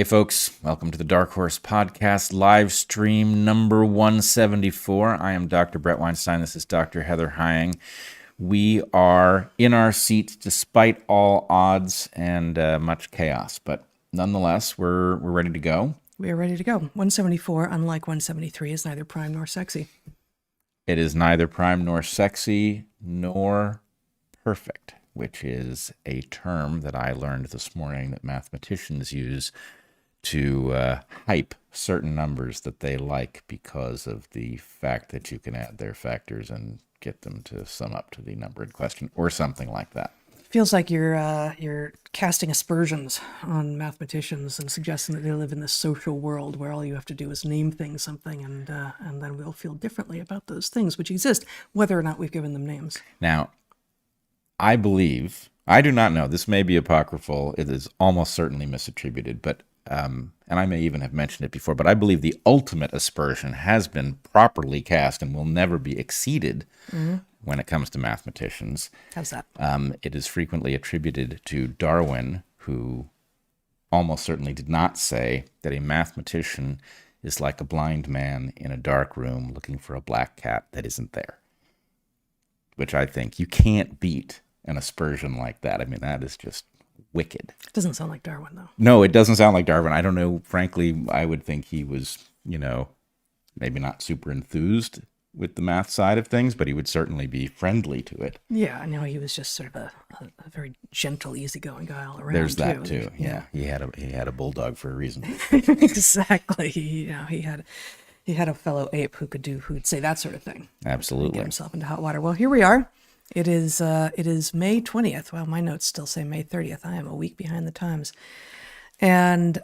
Hey folks, welcome to the DarkHorse podcast live stream number 174. I am Dr. Bret Weinstein. This is Dr. Heather Hying. We are in our seats despite all odds and much chaos, but nonetheless, we're ready to go. We are ready to go. 174, unlike 173, is neither prime nor sexy. It is neither prime nor sexy nor perfect, which is a term that I learned this morning that mathematicians use to hype certain numbers that they like because of the fact that you can add their factors and get them to sum up to the number in question or something like that. Feels like you're casting aspersions on mathematicians and suggesting that they live in this social world where all you have to do is name things something and then we'll feel differently about those things which exist, whether or not we've given them names. Now, I do not know, this may be apocryphal, it is almost certainly misattributed, but and I may even have mentioned it before, but I believe the ultimate aspersion has been properly cast and will never be exceeded when it comes to mathematicians. How's that? It is frequently attributed to Darwin, who almost certainly did not say that a mathematician is like a blind man in a dark room looking for a black cat that isn't there. Which I think you can't beat an aspersion like that. I mean, that is just wicked. It doesn't sound like Darwin, though. No, it doesn't sound like Darwin. I don't know. Frankly, I would think he was, maybe not super enthused with the math side of things, but he would certainly be friendly to it. Yeah, I know he was just sort of a very gentle, easygoing guy all around. There's that too. Yeah. He had a bulldog for a reason. Exactly. He had a fellow ape who'd say that sort of thing. Absolutely. Get himself into hot water. Well, here we are. It is May 20th. Well, my notes still say May 30th. I am a week behind the times. And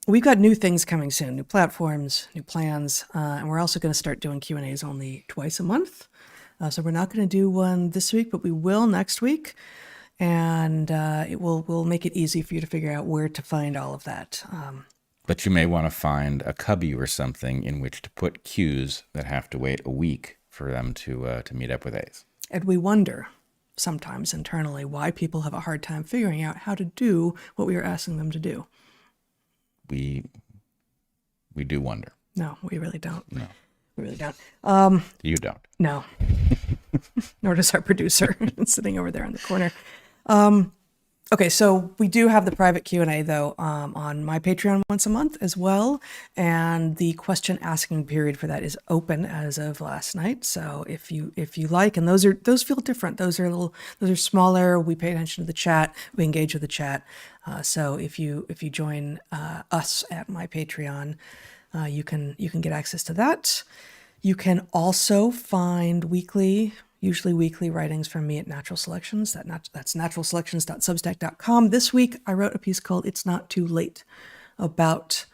we've got new things coming soon, new platforms, new plans. And we're also going to start doing Q&As only twice a month. So we're not going to do one this week, but we will next week. And we'll make it easy for you to figure out where to find all of that. But you may want to find a cubby or something in which to put Qs that have to wait a week for them to meet up with A's. And we wonder sometimes internally why people have a hard time figuring out how to do what we are asking them to do. We do wonder. No, we really don't. No. We really don't. You don't. No. Nor does our producer sitting over there in the corner. Okay, so we do have the private Q&A, though, on my Patreon once a month as well, and the question asking period for that is open as of last night. So if you like, and those feel different. Those are smaller. We pay attention to the chat. We engage with the chat. So if you join us at my Patreon, you can get access to that. You can also find usually weekly writings from me at Natural Selections. That's naturalselections.substack.com. This week, I wrote a piece called "It's Not Too Late" about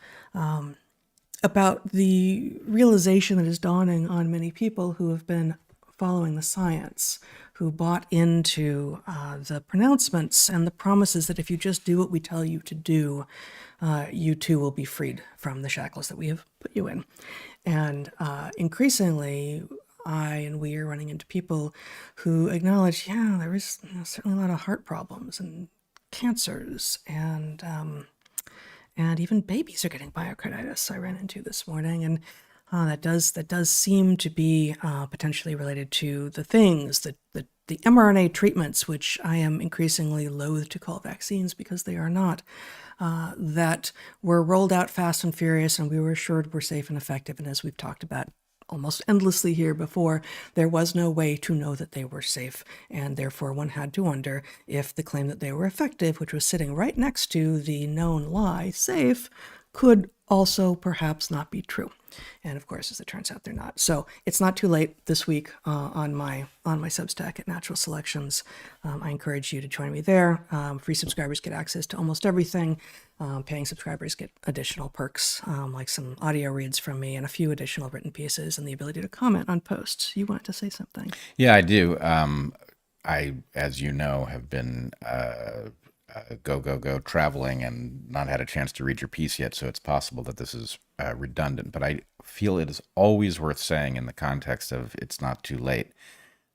the realization that is dawning on many people who have been following the science, who bought into the pronouncements and the promises that if you just do what we tell you to do, you too will be freed from the shackles that we have put you in. And increasingly, we are running into people who acknowledge, there is certainly a lot of heart problems and cancers, and even babies are getting myocarditis. I ran into this morning, and that does seem to be potentially related to the things that the mRNA treatments, which I am increasingly loath to call vaccines because they are not, that were rolled out fast and furious, and we were assured were safe and effective. And as we've talked about almost endlessly here before, there was no way to know that they were safe, and therefore one had to wonder if the claim that they were effective, which was sitting right next to the known lie, safe, could also perhaps not be true. And of course, as it turns out, they're not. So it's not too late this week on my Substack at Natural Selections. I encourage you to join me there. Free subscribers get access to almost everything. Paying subscribers get additional perks, like some audio reads from me and a few additional written pieces and the ability to comment on posts. You want to say something? Yeah, I do. I, as you know, have been go traveling and not had a chance to read your piece yet, so it's possible that this is redundant. But I feel it is always worth saying in the context of it's not too late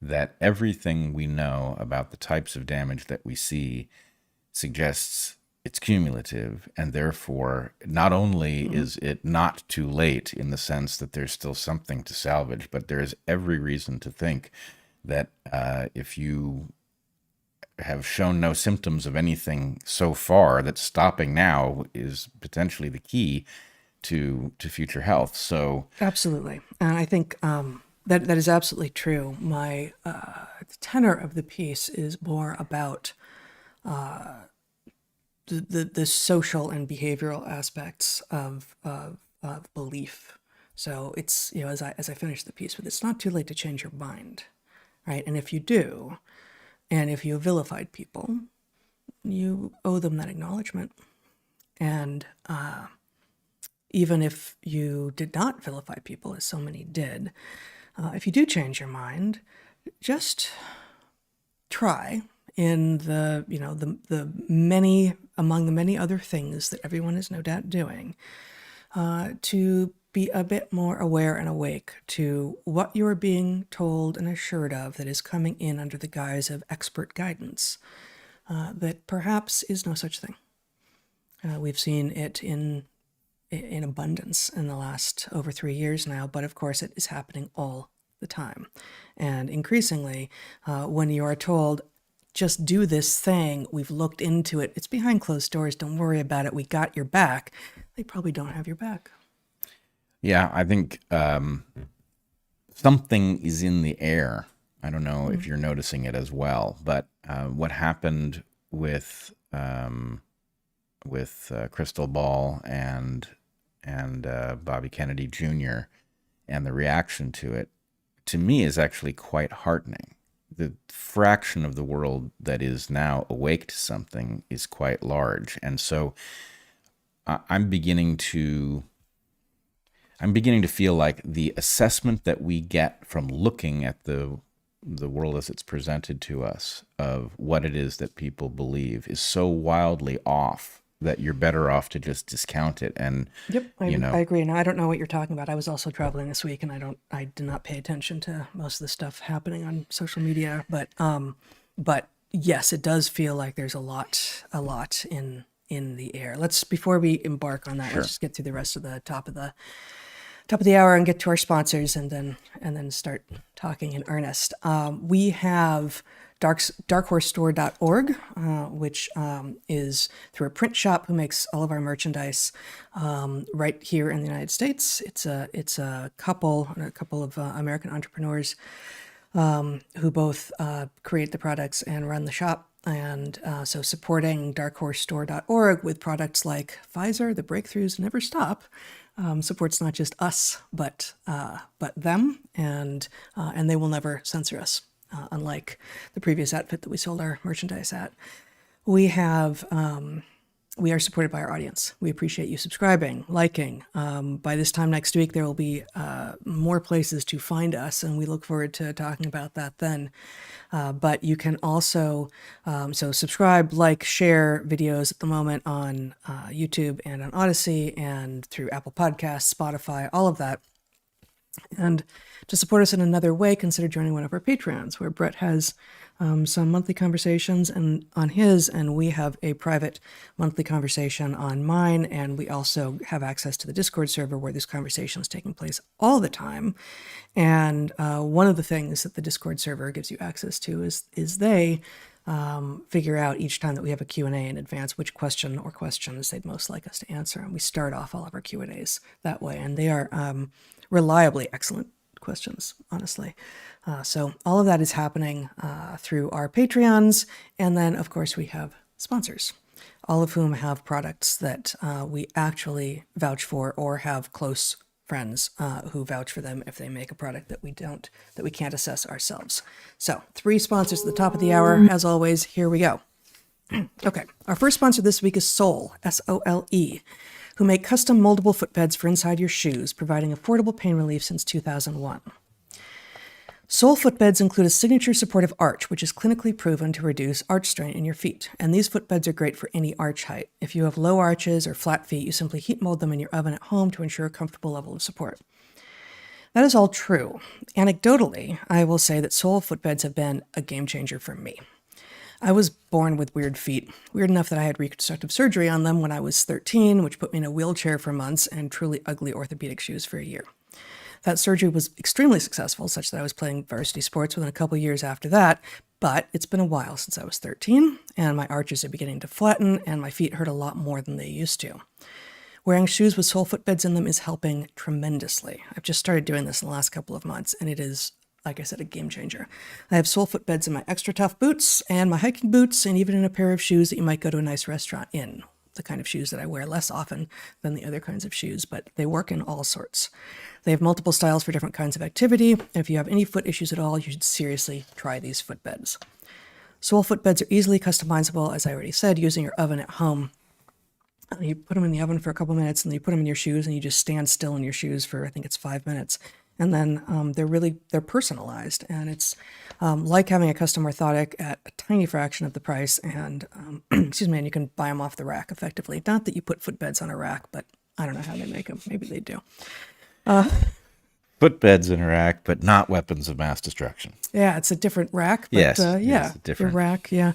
that everything we know about the types of damage that we see suggests it's cumulative, and therefore not only is it not too late in the sense that there's still something to salvage, but there is every reason to think that if you have shown no symptoms of anything so far, that stopping now is potentially the key to future health. So Absolutely. And I think that is absolutely true. My the tenor of the piece is more about the social and behavioral aspects of belief. So it's, as I finish the piece with, it's not too late to change your mind, right? And if you do, and if you have vilified people, you owe them that acknowledgement. And even if you did not vilify people, as so many did, if you do change your mind, just try in the many, among the many other things that everyone is no doubt doing, to be a bit more aware and awake to what you are being told and assured of that is coming in under the guise of expert guidance, that perhaps is no such thing. We've seen it in abundance in the last over 3 years now, but of course it is happening all the time. And increasingly, when you are told, just do this thing, we've looked into it, it's behind closed doors, don't worry about it, we got your back, they probably don't have your back. yeah, I think something is in the air. I don't know if you're noticing it as well, but what happened with Crystal Ball and Bobby Kennedy Jr. and the reaction to it, to me, is actually quite heartening. The fraction of the world that is now awake to something is quite large, and so I'm beginning to feel like the assessment that we get from looking at the world as it's presented to us of what it is that people believe is so wildly off that you're better off to just discount it. And Yep, I agree. Now, I don't know what you're talking about. I was also traveling this week, and I did not pay attention to most of the stuff happening on social media. But yes, it does feel like there's a lot in the air. Before we embark on that, let's just get through the rest of the top of the hour and get to our sponsors, and then start talking in earnest. We have DarkHorseStore.org, which is through a print shop who makes all of our merchandise right here in the United States. It's a couple of American entrepreneurs who both create the products and run the shop. And so supporting DarkHorseStore.org with products like Pfizer, the breakthroughs never stop, supports not just us, but them, and they will never censor us, unlike the previous outfit that we sold our merchandise at. We are supported by our audience. We appreciate you subscribing, liking. By this time next week, there will be more places to find us, and we look forward to talking about that then. But you can also, so subscribe, like, share videos at the moment on YouTube and on Odyssey and through Apple Podcasts, Spotify, all of that. And to support us in another way, consider joining one of our Patreons, where Bret has some monthly conversations on his, and we have a private monthly conversation on mine, and we also have access to the Discord server where this conversation is taking place all the time. And one of the things that the Discord server gives you access to is they figure out each time that we have a Q&A in advance which question or questions they'd most like us to answer, and we start off all of our Q&As that way, and they are reliably excellent questions, honestly. So all of that is happening through our Patreons. And then, of course, we have sponsors, all of whom have products that we actually vouch for, or have close friends who vouch for them if they make a product that we can't assess ourselves. So 3 sponsors at the top of the hour. As always, here we go. Okay, our first sponsor this week is Sole, S-O-L-E, who make custom moldable footbeds for inside your shoes, providing affordable pain relief since 2001. Sole footbeds include a signature supportive arch, which is clinically proven to reduce arch strain in your feet. And these footbeds are great for any arch height. If you have low arches or flat feet, you simply heat mold them in your oven at home to ensure a comfortable level of support. That is all true. Anecdotally, I will say that Sole footbeds have been a game changer for me. I was born with weird feet. Weird enough that I had reconstructive surgery on them when I was 13, which put me in a wheelchair for months and truly ugly orthopedic shoes for a year. That surgery was extremely successful, such that I was playing varsity sports within a couple years after that, but it's been a while since I was 13, and my arches are beginning to flatten, and my feet hurt a lot more than they used to. Wearing shoes with sole footbeds in them is helping tremendously. I've just started doing this in the last couple of months, and it is, like I said, a game changer. I have sole footbeds in my extra tough boots and my hiking boots, and even in a pair of shoes that you might go to a nice restaurant in. The kind of shoes that I wear less often than the other kinds of shoes, but they work in all sorts. They have multiple styles for different kinds of activity, and if you have any foot issues at all, you should seriously try these footbeds. Sole footbeds are easily customizable, as I already said, using your oven at home. You put them in the oven for a couple minutes, and then you put them in your shoes, and you just stand still in your shoes for, I think it's 5 minutes. And then they're personalized, and it's like having a custom orthotic at a tiny fraction of the price, and excuse me, and you can buy them off the rack effectively. Not that you put footbeds on a rack, but I don't know how they make them. Maybe they do. Footbeds in a rack, but not weapons of mass destruction. Yeah, it's a different rack. But, Yes, yeah, it's a different rack. Yeah,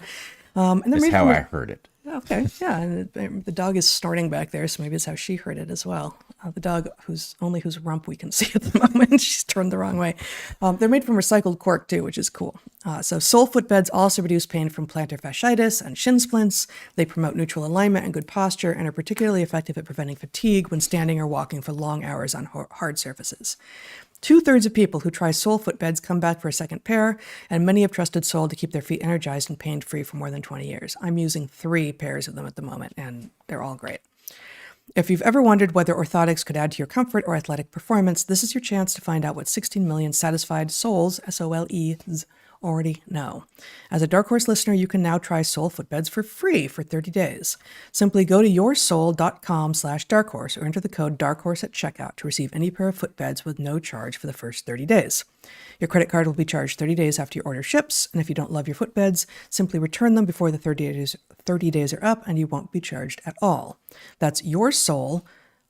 and they're That's made how from I heard it. Okay, yeah, and the dog is snorting back there, so maybe it's how she heard it as well. The dog whose rump we can see at the moment, she's turned the wrong way. They're made from recycled cork too, which is cool. So sole footbeds also reduce pain from plantar fasciitis and shin splints. They promote neutral alignment and good posture, and are particularly effective at preventing fatigue when standing or walking for long hours on hard surfaces. 2/3 of people who try sole footbeds come back for a second pair, and many have trusted Sole to keep their feet energized and pain-free for more than 20 years. I'm using 3 pairs of them at the moment, and they're all great. If you've ever wondered whether orthotics could add to your comfort or athletic performance, this is your chance to find out what 16 million satisfied soles, S-O-L-E-S, already know. As a Dark Horse listener, you can now try Sole footbeds for free for 30 days. Simply go to yoursole.com/darkhorse or enter the code DARKHORSE at checkout to receive any pair of footbeds with no charge for the first 30 days. Your credit card will be charged 30 days after your order ships, and if you don't love your footbeds, simply return them before the 30 days are up and you won't be charged at all. That's yoursole,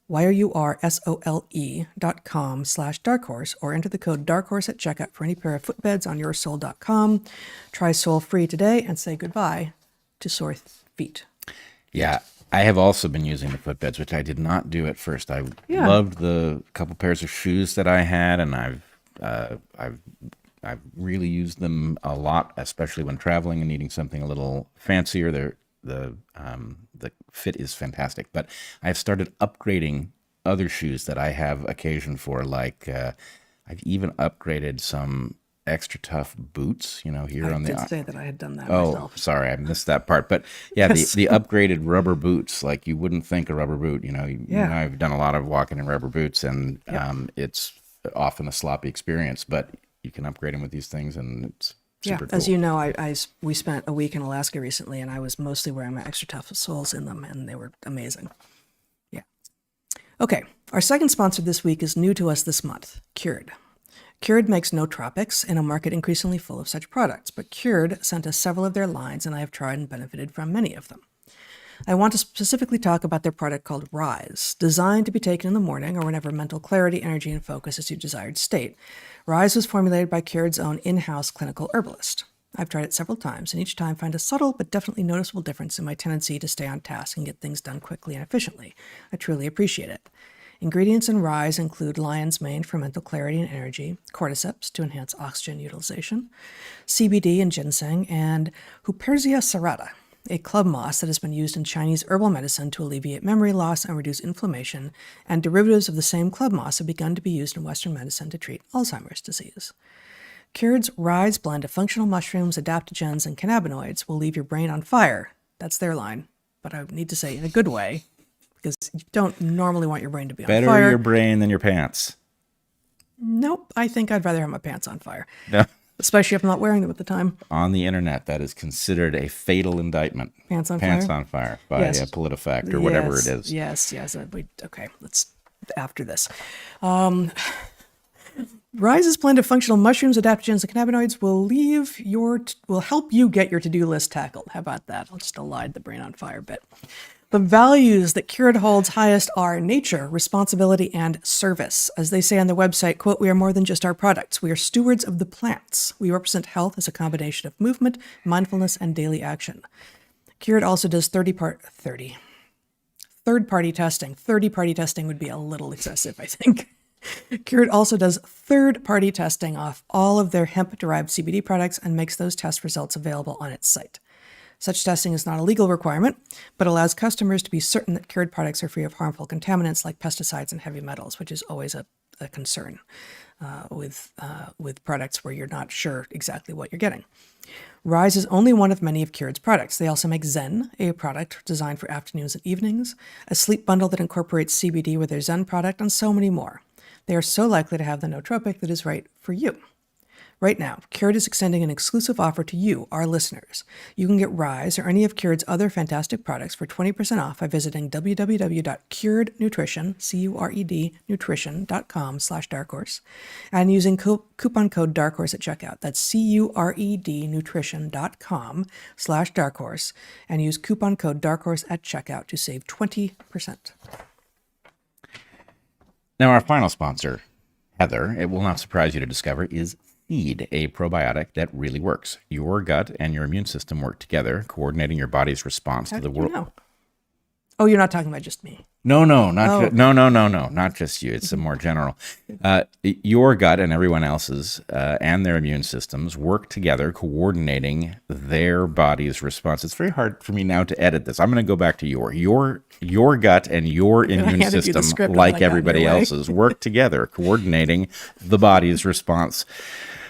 yoursole.com/darkhorse, or enter the code DARKHORSE at checkout for any pair of footbeds on yoursole.com. Try Sole free today and say goodbye to sore feet. Yeah, I have also been using the footbeds, which I did not do at first. I loved the couple pairs of shoes that I had, and I've really used them a lot, especially when traveling and needing something a little fancier. The fit is fantastic, but I've started upgrading other shoes that I have occasion for. Like I've even upgraded some extra tough boots. Here on the. I did say that I had done that Oh, myself. sorry, I missed that part. But yeah, Yes. the upgraded rubber boots, like you wouldn't think a rubber boot. I've done a lot of walking in rubber boots, and it's often a sloppy experience. But you can upgrade them with these things, and it's super cool. As you know, we spent a week in Alaska recently, and I was mostly wearing my extra tough soles in them, and they were amazing. Yeah. Okay, our second sponsor this week is new to us this month, Cured. Cured makes nootropics in a market increasingly full of such products, but Cured sent us several of their lines, and I have tried and benefited from many of them. I want to specifically talk about their product called Rise, designed to be taken in the morning or whenever mental clarity, energy, and focus is your desired state. Rise was formulated by Cured's own in-house clinical herbalist. I've tried it several times, and each time find a subtle but definitely noticeable difference in my tendency to stay on task and get things done quickly and efficiently. I truly appreciate it. Ingredients in Rise include lion's mane for mental clarity and energy, cordyceps to enhance oxygen utilization, CBD and ginseng, and Huperzia serrata, a club moss that has been used in Chinese herbal medicine to alleviate memory loss and reduce inflammation, and derivatives of the same club moss have begun to be used in Western medicine to treat Alzheimer's disease. Cured's Rise blend of functional mushrooms, adaptogens, and cannabinoids will leave your brain on fire. That's their line, but I need to say in a good way, because you don't normally want your brain to be on fire. Better your brain than your pants. Nope, I think I'd rather have my pants on fire. No. Especially if I'm not wearing them at the time. On the internet, that is considered a fatal indictment. Pants on fire by PolitiFact or whatever it is. Yes. Okay, let's after this. Rise's blend of functional mushrooms, adaptogens, and cannabinoids will help you get your to-do list tackled. How about that? I'll just elide the brain on fire bit. The values that Cured holds highest are nature, responsibility, and service. As they say on the website, quote, "We are more than just our products. We are stewards of the plants. We represent health as a combination of movement, mindfulness, and daily action." Cured also does third-party testing. Third-party testing would be a little excessive, I think. Cured also does third-party testing off all of their hemp-derived CBD products and makes those test results available on its site. Such testing is not a legal requirement, but allows customers to be certain that Cured products are free of harmful contaminants like pesticides and heavy metals, which is always a concern with products where you're not sure exactly what you're getting. Rise is only one of many of Cured's products. They also make Zen, a product designed for afternoons and evenings, a sleep bundle that incorporates CBD with their Zen product, and so many more. They are so likely to have the nootropic that is right for you. Right now, Cured is extending an exclusive offer to you, our listeners. You can get Rise or any of Cured's other fantastic products for 20% off by visiting www.curednutrition, C-U-R-E-D, nutrition.com/darkhorse, and using coupon code DARKHORSE at checkout. That's C-U-R-E-D nutrition.com/darkhorse, and use coupon code DARKHORSE at checkout to save 20%. Now, our final sponsor, Heather, it will not surprise you to discover, is Feed, a probiotic that really works. Your gut and your immune system work together, coordinating your body's response to the world. You know? Oh, you're not talking about just me. No, not just you. It's a more general. Your gut and everyone else's and their immune systems work together, coordinating their body's response. It's very hard for me now to edit this. I'm going to go back to your gut and your immune system, like everybody else's, work together, coordinating the body's response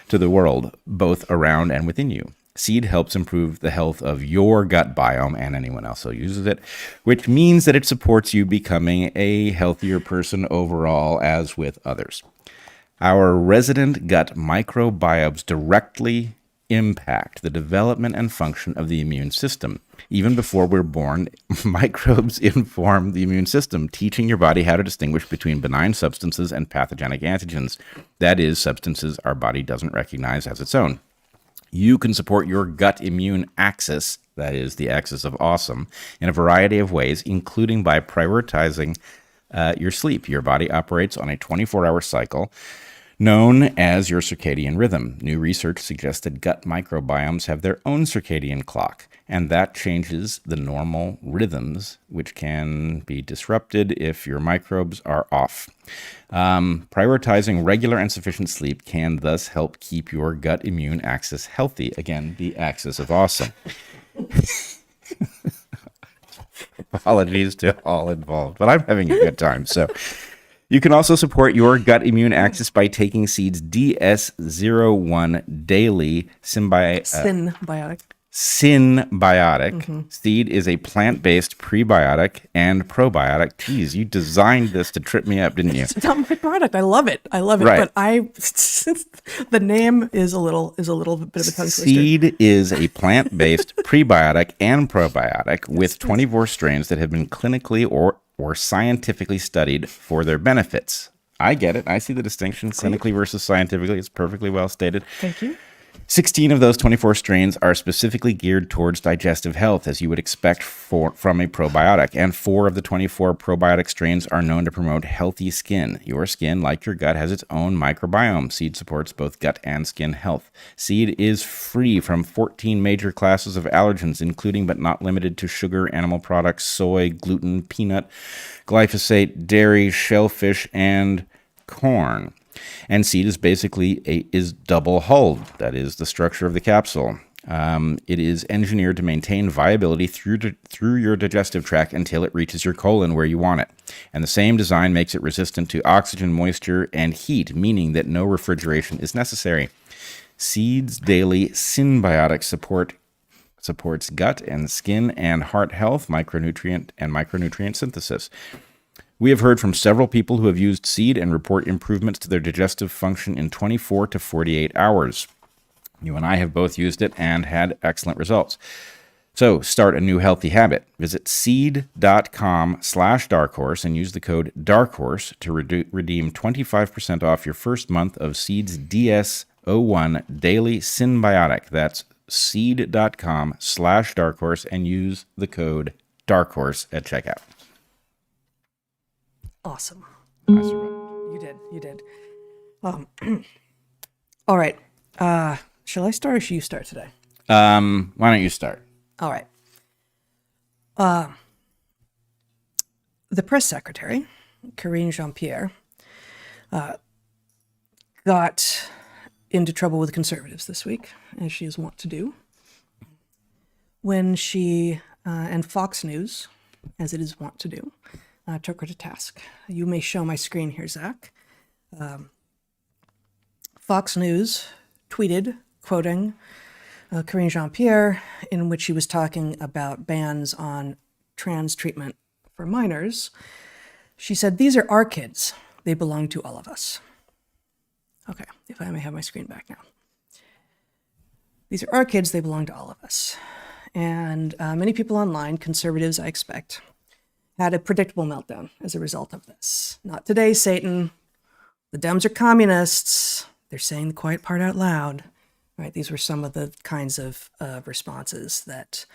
to the world, both around and within you. Seed helps improve the health of your gut biome and anyone else who uses it, which means that it supports you becoming a healthier person overall, as with others. Our resident gut microbiomes directly impact the development and function of the immune system. Even before we're born, microbes inform the immune system, teaching your body how to distinguish between benign substances and pathogenic antigens. That is, substances our body doesn't recognize as its own. You can support your gut immune axis, that is the axis of awesome, in a variety of ways, including by prioritizing your sleep. Your body operates on a 24-hour cycle known as your circadian rhythm. New research suggests that gut microbiomes have their own circadian clock, and that changes the normal rhythms, which can be disrupted if your microbes are off. Prioritizing regular and sufficient sleep can thus help keep your gut immune axis healthy. Again, the axis of awesome. Apologies to all involved, but I'm having a good time. So you can also support your gut immune axis by taking Seed's DS01 Daily Synbiotic. Seed is a plant-based prebiotic and probiotic. Geez, you designed this to trip me up, didn't you? It's not my product. I love it. Right. But the name is a little bit of a tongue twister. Seed is a plant-based prebiotic and probiotic with 24 strains that have been clinically or scientifically studied for their benefits. I get it. I see the distinction, clinically versus scientifically. It's perfectly well stated. Thank you. 16 of those 24 strains are specifically geared towards digestive health, as you would expect from a probiotic, and 4 of the 24 probiotic strains are known to promote healthy skin. Your skin, like your gut, has its own microbiome. Seed supports both gut and skin health. Seed is free from 14 major classes of allergens, including but not limited to sugar, animal products, soy, gluten, peanut, glyphosate, dairy, shellfish, and corn. And Seed is basically is double hulled. That is the structure of the capsule. It is engineered to maintain viability through your digestive tract until it reaches your colon where you want it. And the same design makes it resistant to oxygen, moisture, and heat, meaning that no refrigeration is necessary. Seed's Daily Synbiotic supports gut and skin and heart health, micronutrient synthesis. We have heard from several people who have used Seed and report improvements to their digestive function in 24 to 48 hours. You and I have both used it and had excellent results. So start a new healthy habit. Visit seed.com/darkhorse and use the code DARKHORSE to redeem 25% off your first month of Seed's DS01 Daily Synbiotic. That's seed.com/darkhorse and use the code DarkHorse at checkout. Awesome. I survived. You did. All right. Shall I start or should you start today? Why don't you start? All right. The press secretary, Karine Jean-Pierre, got into trouble with conservatives this week, as she is wont to do, when she, and Fox News, as it is wont to do, took her to task. You may show my screen here, Zach. Fox News tweeted, quoting Karine Jean-Pierre, in which she was talking about bans on trans treatment for minors. She said, "These are our kids. They belong to all of us." Okay, if I may have my screen back now. These are our kids. They belong to all of us. And many people online, conservatives, I expect, had a predictable meltdown as a result of this. Not today, Satan. The Dems are communists. They're saying the quiet part out loud. Right? These were some of the kinds of responses that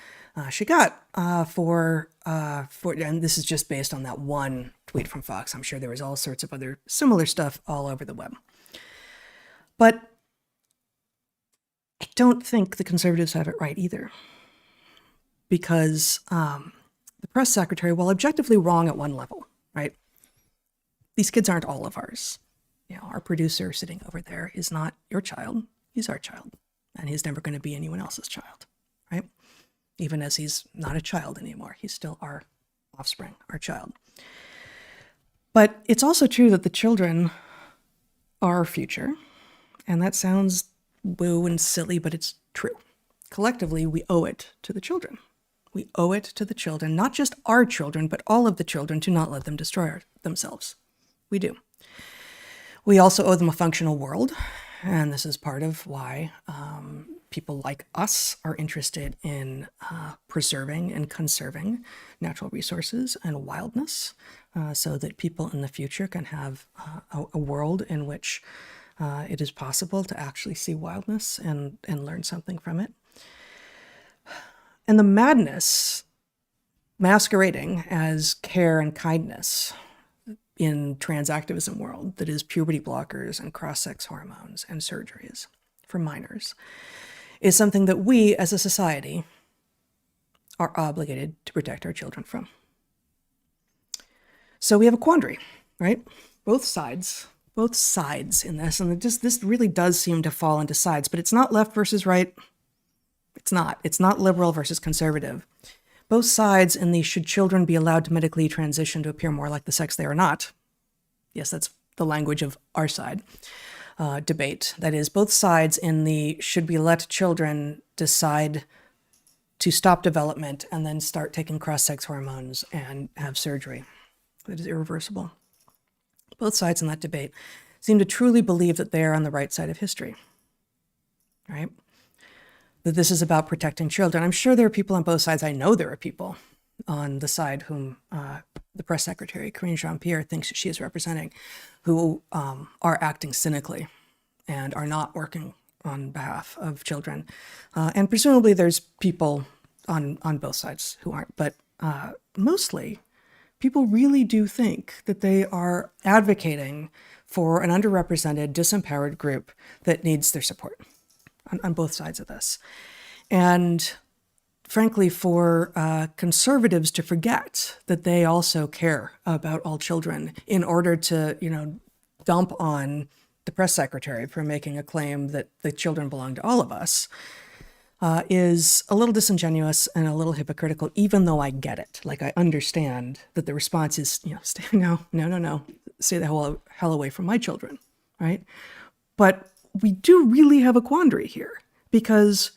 she got for, and this is just based on that one tweet from Fox. I'm sure there was all sorts of other similar stuff all over the web. But I don't think the conservatives have it right either, because the press secretary, while objectively wrong at one level, right? These kids aren't all of ours. You know, our producer sitting over there is not your child. He's our child, and he's never going to be anyone else's child, right? Even as he's not a child anymore, he's still our offspring, our child. But it's also true that the children are our future, and that sounds woo and silly, but it's true. Collectively, we owe it to the children. We owe it to the children, not just our children, but all of the children, to not let them destroy themselves. We do. We also owe them a functional world, and this is part of why people like us are interested in preserving and conserving natural resources and wildness, so that people in the future can have a world in which it is possible to actually see wildness and learn something from it. And the madness masquerading as care and kindness in trans activism world, that is puberty blockers and cross-sex hormones and surgeries for minors, is something that we as a society are obligated to protect our children from. So we have a quandary, right? Both sides in this, and this really does seem to fall into sides, but it's not left versus right. It's not liberal versus conservative. Both sides in the should children be allowed to medically transition to appear more like the sex they are not. Yes, that's the language of our side debate. That is, both sides in the should we let children decide to stop development and then start taking cross-sex hormones and have surgery that is irreversible. Both sides in that debate seem to truly believe that they are on the right side of history, right? That this is about protecting children. I'm sure there are people on both sides. I know there are people on the side whom the press secretary, Karine Jean-Pierre, thinks she is representing, who are acting cynically and are not working on behalf of children. And presumably there's people on both sides who aren't, but mostly people really do think that they are advocating for an underrepresented, disempowered group that needs their support on both sides of this. And frankly, for conservatives to forget that they also care about all children in order to, dump on the press secretary for making a claim that the children belong to all of us, is a little disingenuous and a little hypocritical, even though I get it. Like, I understand that the response is, no, stay the hell away from my children, right? But we do really have a quandary here, because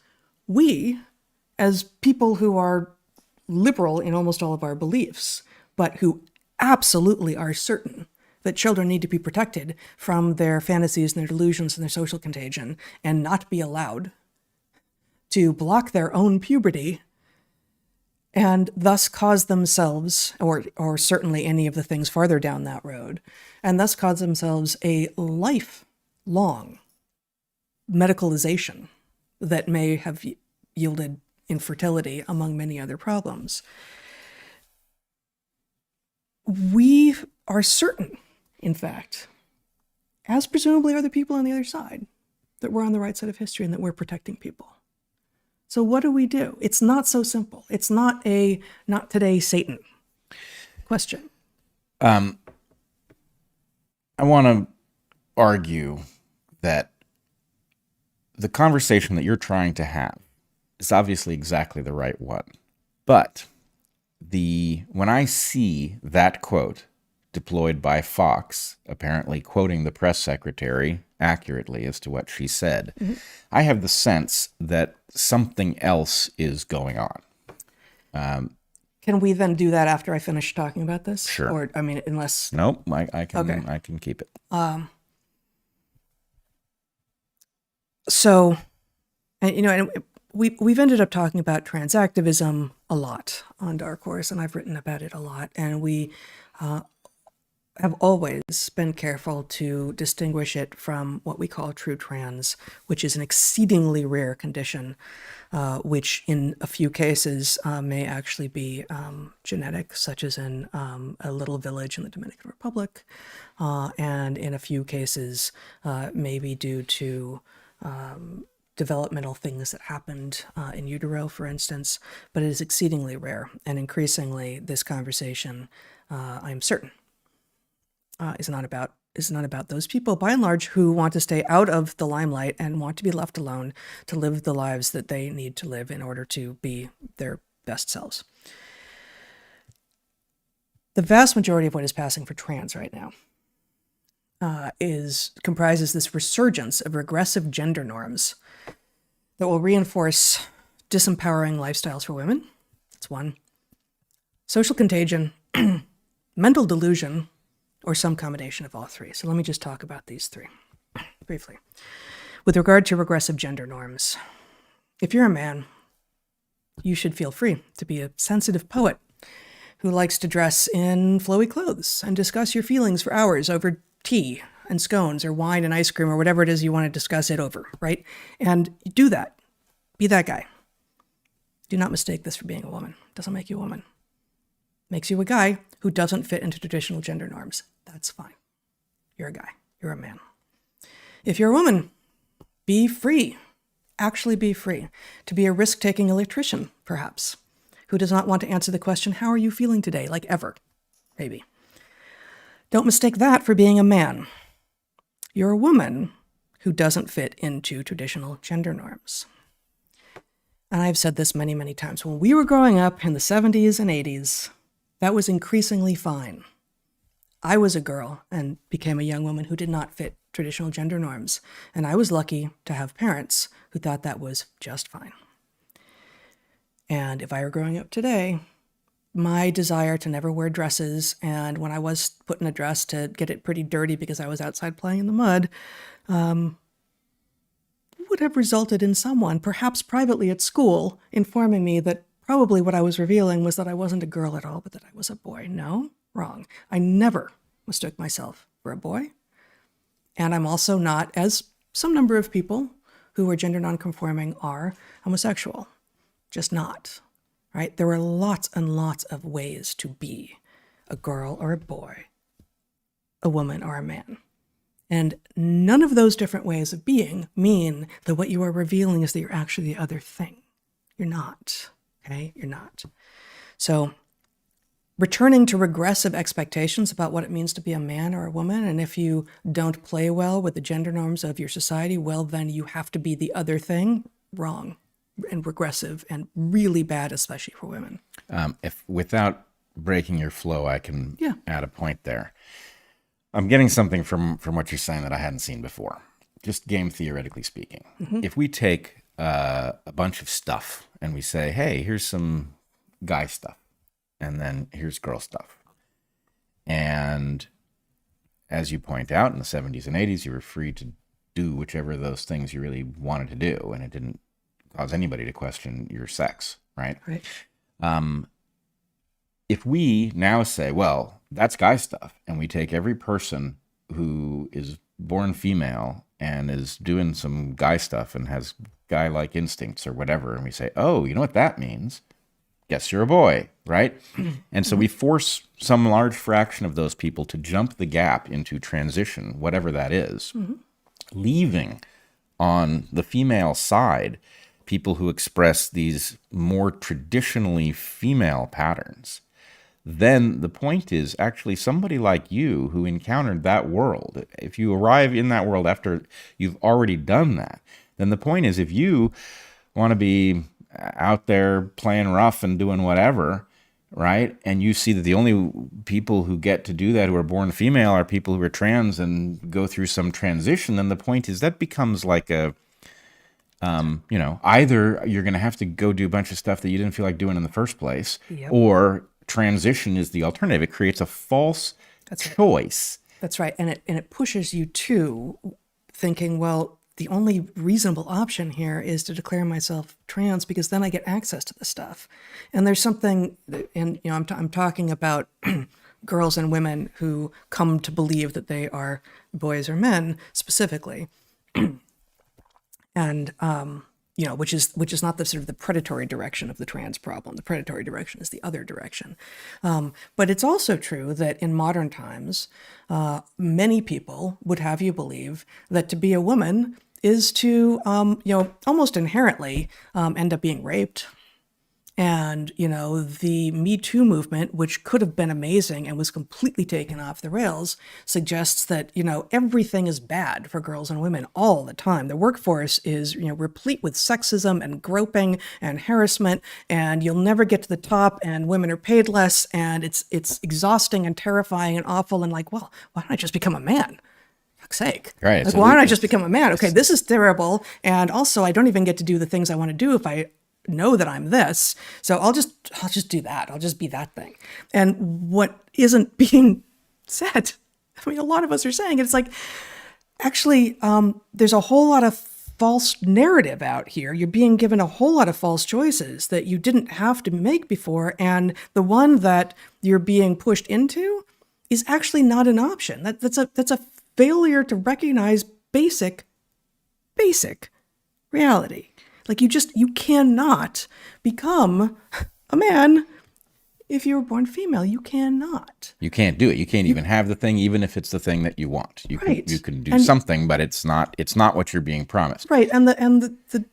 we, as people who are liberal in almost all of our beliefs, but who absolutely are certain that children need to be protected from their fantasies and their delusions and their social contagion and not be allowed to block their own puberty and thus cause themselves, or certainly any of the things farther down that road, and thus cause themselves a lifelong medicalization that may have yielded infertility, among many other problems. we are certain, in fact, as presumably are the people on the other side, that we're on the right side of history and that we're protecting people. So what do we do? It's not so simple. It's not a not today Satan question. I want to argue that the conversation that you're trying to have is obviously exactly the right one. But when I see that quote deployed by Fox, apparently quoting the press secretary accurately as to what she said, I have the sense that something else is going on. Can we then do that after I finish talking about this? Sure. Or, I mean, unless... Nope, I can Okay. I can keep it. So, and we've ended up talking about trans activism a lot on DarkHorse, and I've written about it a lot. And we have always been careful to distinguish it from what we call true trans, which is an exceedingly rare condition, which in a few cases may actually be genetic, such as in a little village in the Dominican Republic, and in a few cases may be due to developmental things that happened in utero, for instance, but it is exceedingly rare. And increasingly, this conversation, I'm certain, is not about those people, by and large, who want to stay out of the limelight and want to be left alone to live the lives that they need to live in order to be their best selves. The vast majority of what is passing for trans right now comprises this resurgence of regressive gender norms that will reinforce disempowering lifestyles for women. That's one. Social contagion, mental delusion, or some combination of all three. So let me just talk about these three briefly. With regard to regressive gender norms, if you're a man, you should feel free to be a sensitive poet who likes to dress in flowy clothes and discuss your feelings for hours over tea and scones or wine and ice cream or whatever it is you want to discuss it over, right? And do that. Be that guy. Do not mistake this for being a woman. It doesn't make you a woman. It makes you a guy who doesn't fit into traditional gender norms. That's fine. You're a guy. You're a man. If you're a woman, be free. Actually be free to be a risk-taking electrician, perhaps, who does not want to answer the question, how are you feeling today? Like ever, maybe. Don't mistake that for being a man. You're a woman who doesn't fit into traditional gender norms. And I've said this many, many times. When we were growing up in the 70s and 80s, that was increasingly fine. I was a girl and became a young woman who did not fit traditional gender norms. And I was lucky to have parents who thought that was just fine. And if I were growing up today, my desire to never wear dresses, and when I was put in a dress to get it pretty dirty because I was outside playing in the mud, would have resulted in someone, perhaps privately at school, informing me that probably what I was revealing was that I wasn't a girl at all, but that I was a boy. No, wrong. I never mistook myself for a boy. And I'm also not, as some number of people who are gender nonconforming are, homosexual. Just not, right? There are lots and lots of ways to be a girl or a boy, a woman or a man. And none of those different ways of being mean that what you are revealing is that you're actually the other thing. You're not, okay? You're not. So returning to regressive expectations about what it means to be a man or a woman, and if you don't play well with the gender norms of your society, well, then you have to be the other thing. Wrong and regressive and really bad, especially for women. If without breaking your flow, I can add a point there. I'm getting something from what you're saying that I hadn't seen before, just game theoretically speaking. Mm-hmm. If we take a bunch of stuff and we say, hey, here's some guy stuff, and then here's girl stuff. And as you point out, in the 70s and 80s, you were free to do whichever of those things you really wanted to do, and it didn't cause anybody to question your sex, right? Right. If we now say, well, that's guy stuff, and we take every person who is born female and is doing some guy stuff and has guy-like instincts or whatever, and we say, oh, you know what that means? guess you're a boy, right? And so we force some large fraction of those people to jump the gap into transition, whatever that is, leaving on the female side people who express these more traditionally female patterns. Then the point is actually somebody like you who encountered that world, if you arrive in that world after you've already done that, then the point is if you want to be out there playing rough and doing whatever, right? And you see that the only people who get to do that who are born female are people who are trans and go through some transition, then the point is that becomes like a, either you're going to have to go do a bunch of stuff that you didn't feel like doing in the first place, or transition is the alternative. It creates a false choice. That's right. And it pushes you to thinking, well, the only reasonable option here is to declare myself trans because then I get access to the stuff. And there's something, and I'm talking about girls and women who come to believe that they are boys or men specifically, and which is not the sort of the predatory direction of the trans problem. The predatory direction is the other direction. But it's also true that in modern times, many people would have you believe that to be a woman is to, almost inherently end up being raped. And, the Me Too movement, which could have been amazing and was completely taken off the rails, suggests that, everything is bad for girls and women all the time. The workforce is, replete with sexism and groping and harassment, and you'll never get to the top, and women are paid less, and it's exhausting and terrifying and awful, and like, well, why don't I just become a man? Fuck's sake. Right. Like, why don't I just become a man? Okay, this is terrible. And also, I don't even get to do the things I want to do if I know that I'm this. So I'll just do that. I'll just be that thing. And what isn't being said, I mean, a lot of us are saying it, it's like, actually, there's a whole lot of false narrative out here. You're being given a whole lot of false choices that you didn't have to make before. And the one that you're being pushed into is actually not an option. That's a failure to recognize basic reality. Like you cannot become a man if you were born female. You cannot. You can't do it. You can't even have the thing, even if it's the thing that you want. You can do something, but it's not what you're being promised. Right. And the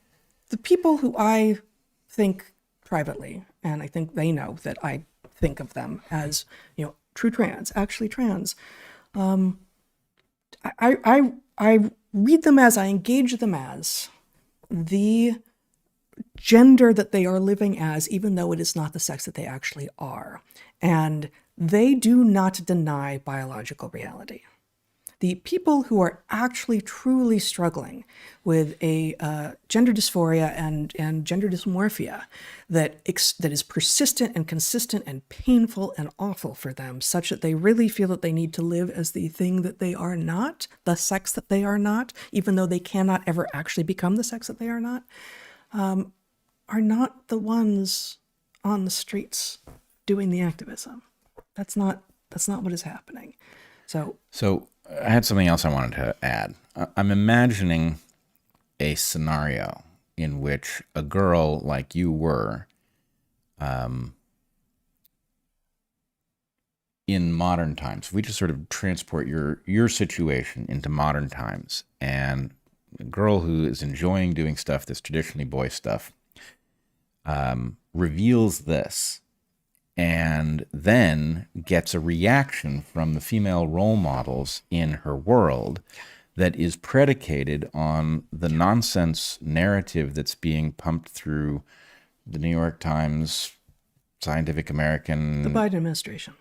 people who I think privately, and I think they know that I think of them as, true trans, actually trans. I read them as, I engage them as the gender that they are living as, even though it is not the sex that they actually are. And they do not deny biological reality. The people who are actually truly struggling with a gender dysphoria and gender dysmorphia that is persistent and consistent and painful and awful for them, such that they really feel that they need to live as the thing that they are not, the sex that they are not, even though they cannot ever actually become the sex that they are not the ones on the streets doing the activism. That's not what is happening. So I had something else I wanted to add. I'm imagining a scenario in which a girl like you were in modern times. If we just sort of transport your situation into modern times, and a girl who is enjoying doing stuff that's traditionally boy stuff reveals this, and then gets a reaction from the female role models in her world that is predicated on the nonsense narrative that's being pumped through the New York Times, Scientific American, the Biden administration,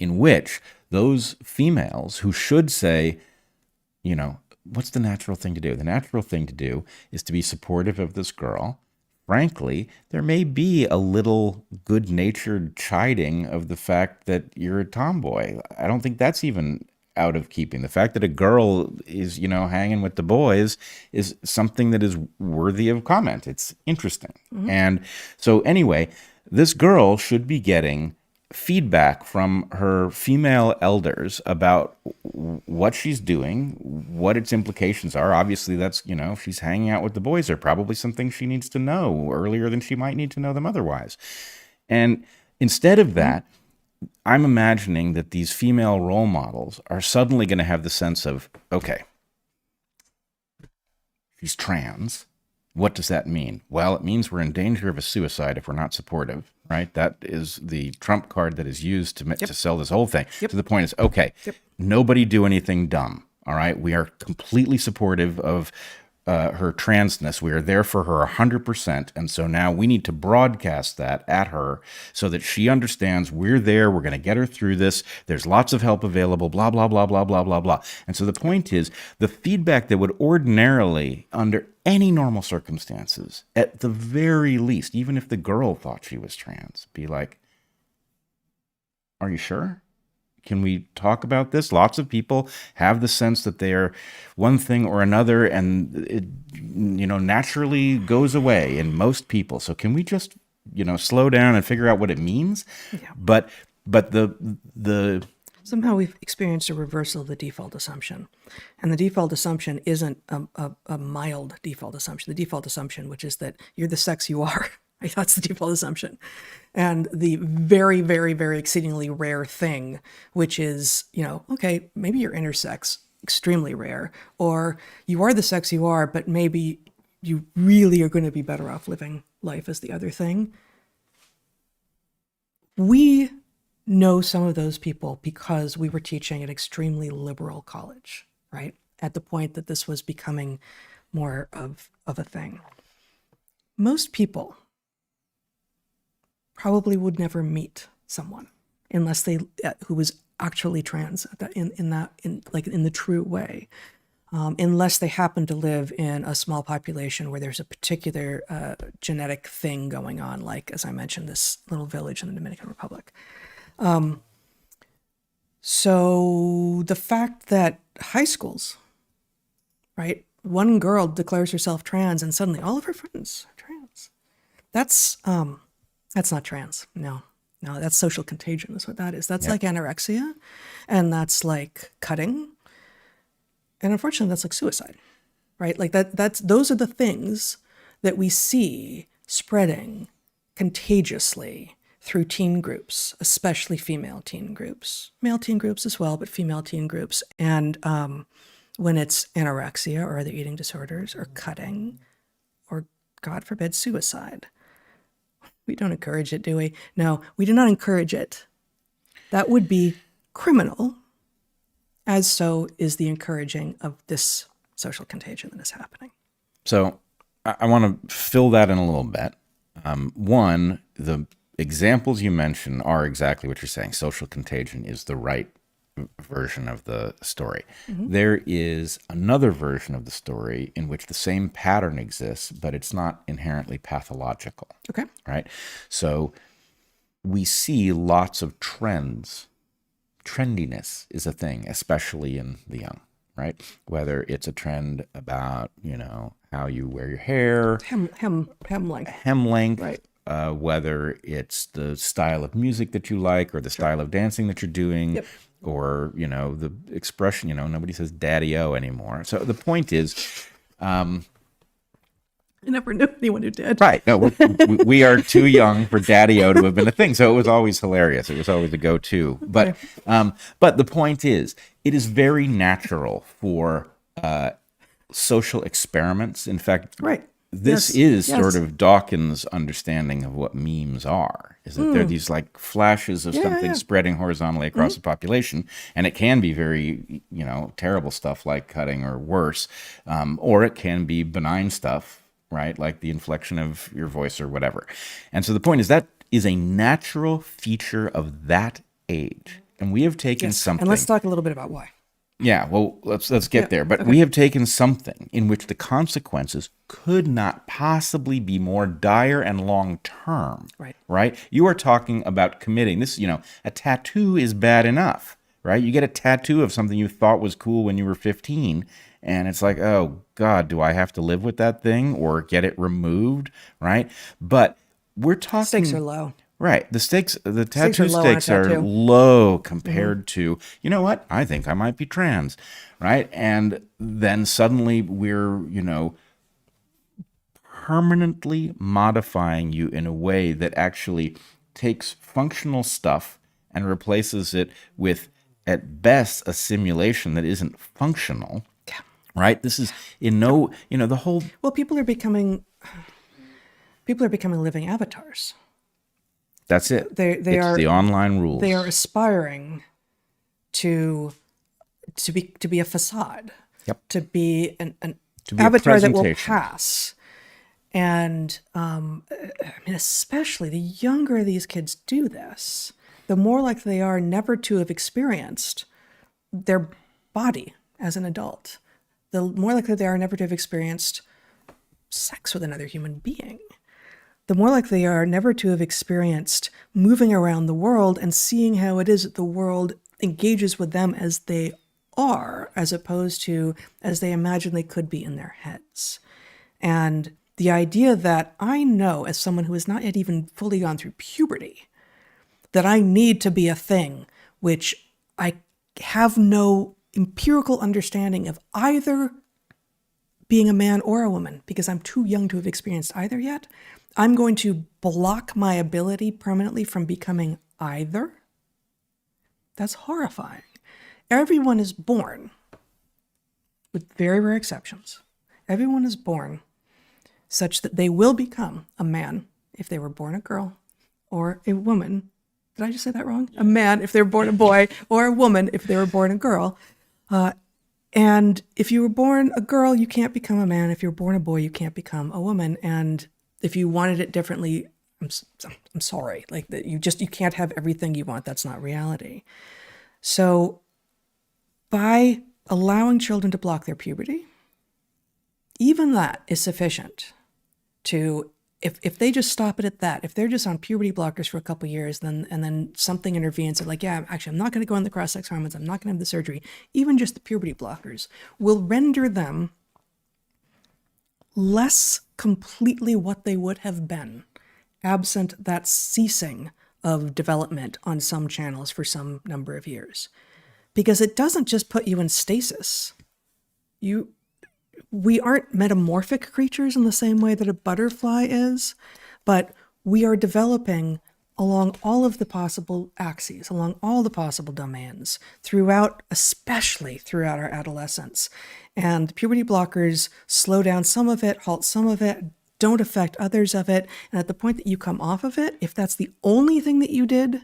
in which those females who should say, what's the natural thing to do? The natural thing to do is to be supportive of this girl. Frankly, there may be a little good-natured chiding of the fact that you're a tomboy. I don't think that's even out of keeping. The fact that a girl is, hanging with the boys is something that is worthy of comment. It's interesting. Mm-hmm. And so anyway, this girl should be getting feedback from her female elders about what she's doing, what its implications are. Obviously, that's, if she's hanging out with the boys, there are probably some things she needs to know earlier than she might need to know them otherwise. And instead of that, I'm imagining that these female role models are suddenly going to have the sense of, okay, she's trans. What does that mean? Well, it means we're in danger of a suicide if we're not supportive, right? That is the trump card that is used to sell this whole thing. So the point is, okay, nobody do anything dumb, all right? We are completely supportive of her transness. We are there for her 100%. And so now we need to broadcast that at her so that she understands we're there. We're going to get her through this. There's lots of help available, blah, blah, blah, blah, blah, blah, blah. And so the point is, the feedback that would ordinarily, under any normal circumstances, at the very least, even if the girl thought she was trans, be like, are you sure? Can we talk about this? Lots of people have the sense that they are one thing or another, and it, naturally goes away in most people. So can we just, slow down and figure out what it means? Yeah. But the somehow we've experienced a reversal of the default assumption, and the default assumption isn't a mild default assumption. The default assumption, which is that you're the sex you are. That's the default assumption. And the very, very, very exceedingly rare thing, which is, okay, maybe you're intersex, extremely rare, or you are the sex you are, but maybe you really are going to be better off living life as the other thing. We know some of those people because we were teaching at extremely liberal college, right? At the point that this was becoming more of a thing. Most people probably would never meet someone unless they who was actually trans in the true way, unless they happen to live in a small population where there's a particular genetic thing going on, like, as I mentioned, this little village in the Dominican Republic. So the fact that high schools, right, one girl declares herself trans and suddenly all of her friends are trans, that's not trans. No, that's social contagion is what that is. That's like anorexia, and that's like cutting. And unfortunately, that's like suicide, right? Like those are the things that we see spreading contagiously through teen groups, especially female teen groups, male teen groups as well, but female teen groups. And when it's anorexia or other eating disorders or cutting or, God forbid, suicide. We don't encourage it, do we? No, we do not encourage it. That would be criminal, as so is the encouraging of this social contagion that is happening. So I want to fill that in a little bit. One, the examples you mentioned are exactly what you're saying. Social contagion is the right version of the story. Mm-hmm. There is another version of the story in which the same pattern exists, but it's not inherently pathological. Okay. Right? So we see lots of trends. Trendiness is a thing, especially in the young, right? Whether it's a trend about, how you wear your hair. Hem length. Hem length. Right. Whether it's the style of music that you like or the style of dancing that you're doing. Yep. Or, the expression, nobody says daddy-o anymore. So the point is... I never knew anyone who did. Right. No, we are too young for daddy-o to have been a thing. So it was always hilarious. It was always a go-to. Okay. But the point is, it is very natural for social experiments. In fact, right. This is sort of Dawkins' understanding of what memes are, is that they're these like flashes of something spreading horizontally across the population. And it can be very, terrible stuff like cutting or worse, or it can be benign stuff, right? Like the inflection of your voice or whatever. And so the point is that is a natural feature of that age. And we have taken something. And let's talk a little bit about why. Yeah, well, let's get there. But we have taken something in which the consequences could not possibly be more dire and long-term. Right? You are talking about committing this, a tattoo is bad enough, right? You get a tattoo of something you thought was cool when you were 15, and it's like, oh, God, do I have to live with that thing or get it removed, right? But we're talking... Stakes are low. Right. The Stakes are tattoo low on a stakes are tattoo. low compared to, you know what? I think I might be trans, right? And then suddenly we're, permanently modifying you in a way that actually takes functional stuff and replaces it with, at best, a simulation that isn't functional, right? This is the whole. Well, people are becoming living avatars. That's it. They It's are the online rules. They are aspiring to be a facade. Yep. To be an To be a avatar that will presentation. pass. And especially the younger these kids do this, the more likely they are never to have experienced their body as an adult. The more likely they are never to have experienced sex with another human being. The more likely they are never to have experienced moving around the world and seeing how it is that the world engages with them as they are, as opposed to as they imagine they could be in their heads. And the idea that I know, as someone who has not yet even fully gone through puberty, that I need to be a thing which I have no empirical understanding of either being a man or a woman, because I'm too young to have experienced either yet, I'm going to block my ability permanently from becoming either. That's horrifying. Everyone is born, with very rare exceptions, everyone is born such that they will become a man if they were born a girl, or a woman. Did I just say that wrong? A man if they were born a boy, or a woman if they were born a girl. And if you were born a girl, you can't become a man. If you're born a boy, you can't become a woman. And if you wanted it differently, I'm sorry. Like that, you can't have everything you want. That's not reality. So by allowing children to block their puberty, even that is sufficient to, if they just stop it at that, if they're just on puberty blockers for a couple of years, and then something intervenes, and like, yeah, actually, I'm not going to go on the cross-sex hormones, I'm not going to have the surgery, even just the puberty blockers will render them less completely what they would have been, absent that ceasing of development on some channels for some number of years. Because it doesn't just put you in stasis. We aren't metamorphic creatures in the same way that a butterfly is, but we are developing along all of the possible axes, along all the possible domains, especially throughout our adolescence. And puberty blockers slow down some of it, halt some of it, don't affect others of it. And at the point that you come off of it, if that's the only thing that you did,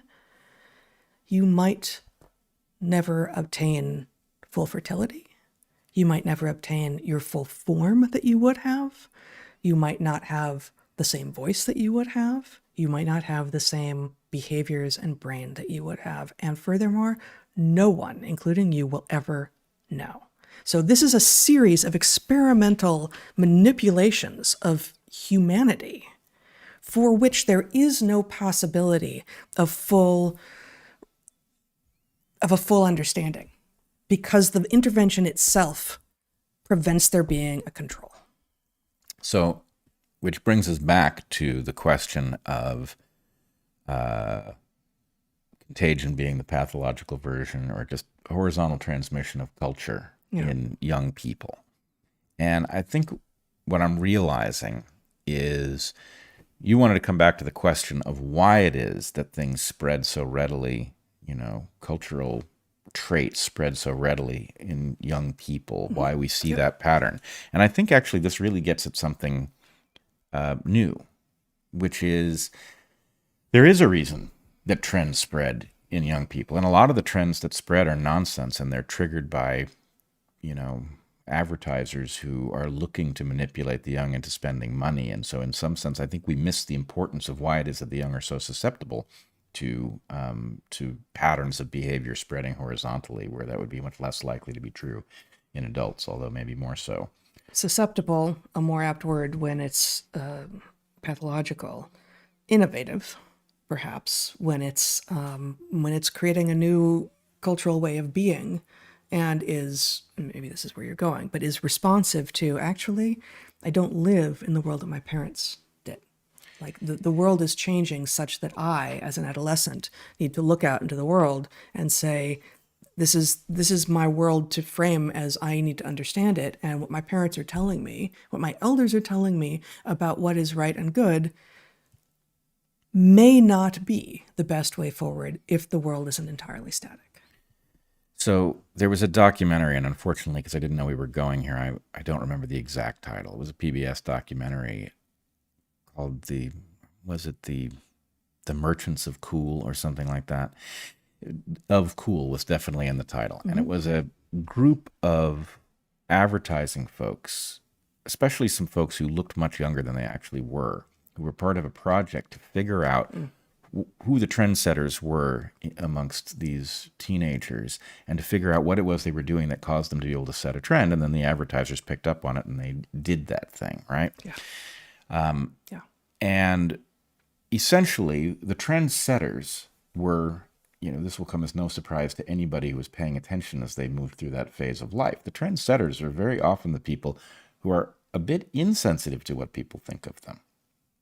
you might never obtain full fertility. You might never obtain your full form that you would have. You might not have the same voice that you would have. You might not have the same behaviors and brain that you would have. And furthermore, no one, including you, will ever know. So this is a series of experimental manipulations of humanity for which there is no possibility of a full understanding, because the intervention itself prevents there being a control. So, which brings us back to the question of contagion being the pathological version, or just horizontal transmission of culture in young people. And I think what I'm realizing is you wanted to come back to the question of why it is that things spread so readily, cultural traits spread so readily in young people, why we see that pattern. And I think actually this really gets at something new, which is there is a reason that trends spread in young people. And a lot of the trends that spread are nonsense, and they're triggered by, advertisers who are looking to manipulate the young into spending money. And so in some sense, I think we miss the importance of why it is that the young are so susceptible to patterns of behavior spreading horizontally, where that would be much less likely to be true in adults, although maybe more so. Susceptible, a more apt word when it's pathological. Innovative, perhaps, when it's creating a new cultural way of being, and is, maybe this is where you're going, but is responsive to, actually, I don't live in the world that my parents did. Like the world is changing such that I, as an adolescent, need to look out into the world and say, this is my world to frame as I need to understand it. And what my parents are telling me, what my elders are telling me about what is right and good may not be the best way forward if the world isn't entirely static. So there was a documentary, and unfortunately, because I didn't know we were going here, I don't remember the exact title. It was a PBS documentary called the Merchants of Cool or something like that. Of Cool was definitely in the title. And it was a group of advertising folks, especially some folks who looked much younger than they actually were, who were part of a project to figure out who the trendsetters were amongst these teenagers and to figure out what it was they were doing that caused them to be able to set a trend. And then the advertisers picked up on it and they did that thing, right? Yeah. And essentially, the trendsetters were, this will come as no surprise to anybody who was paying attention as they moved through that phase of life. The trendsetters are very often the people who are a bit insensitive to what people think of them.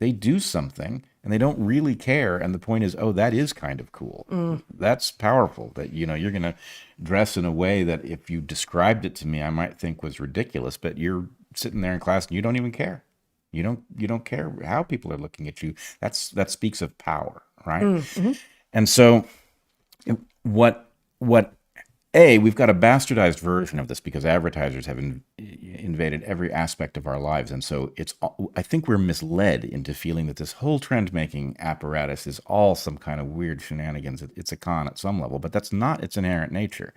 They do something and they don't really care. And the point is, oh, that is kind of cool. That's powerful that, you're going to dress in a way that if you described it to me, I might think was ridiculous, but you're sitting there in class and you don't even care. You don't care how people are looking at you. That speaks of power, right? And so we've got a bastardized version of this because advertisers have invaded every aspect of our lives. And so I think we're misled into feeling that this whole trend making apparatus is all some kind of weird shenanigans. It's a con at some level, but that's not its inherent nature.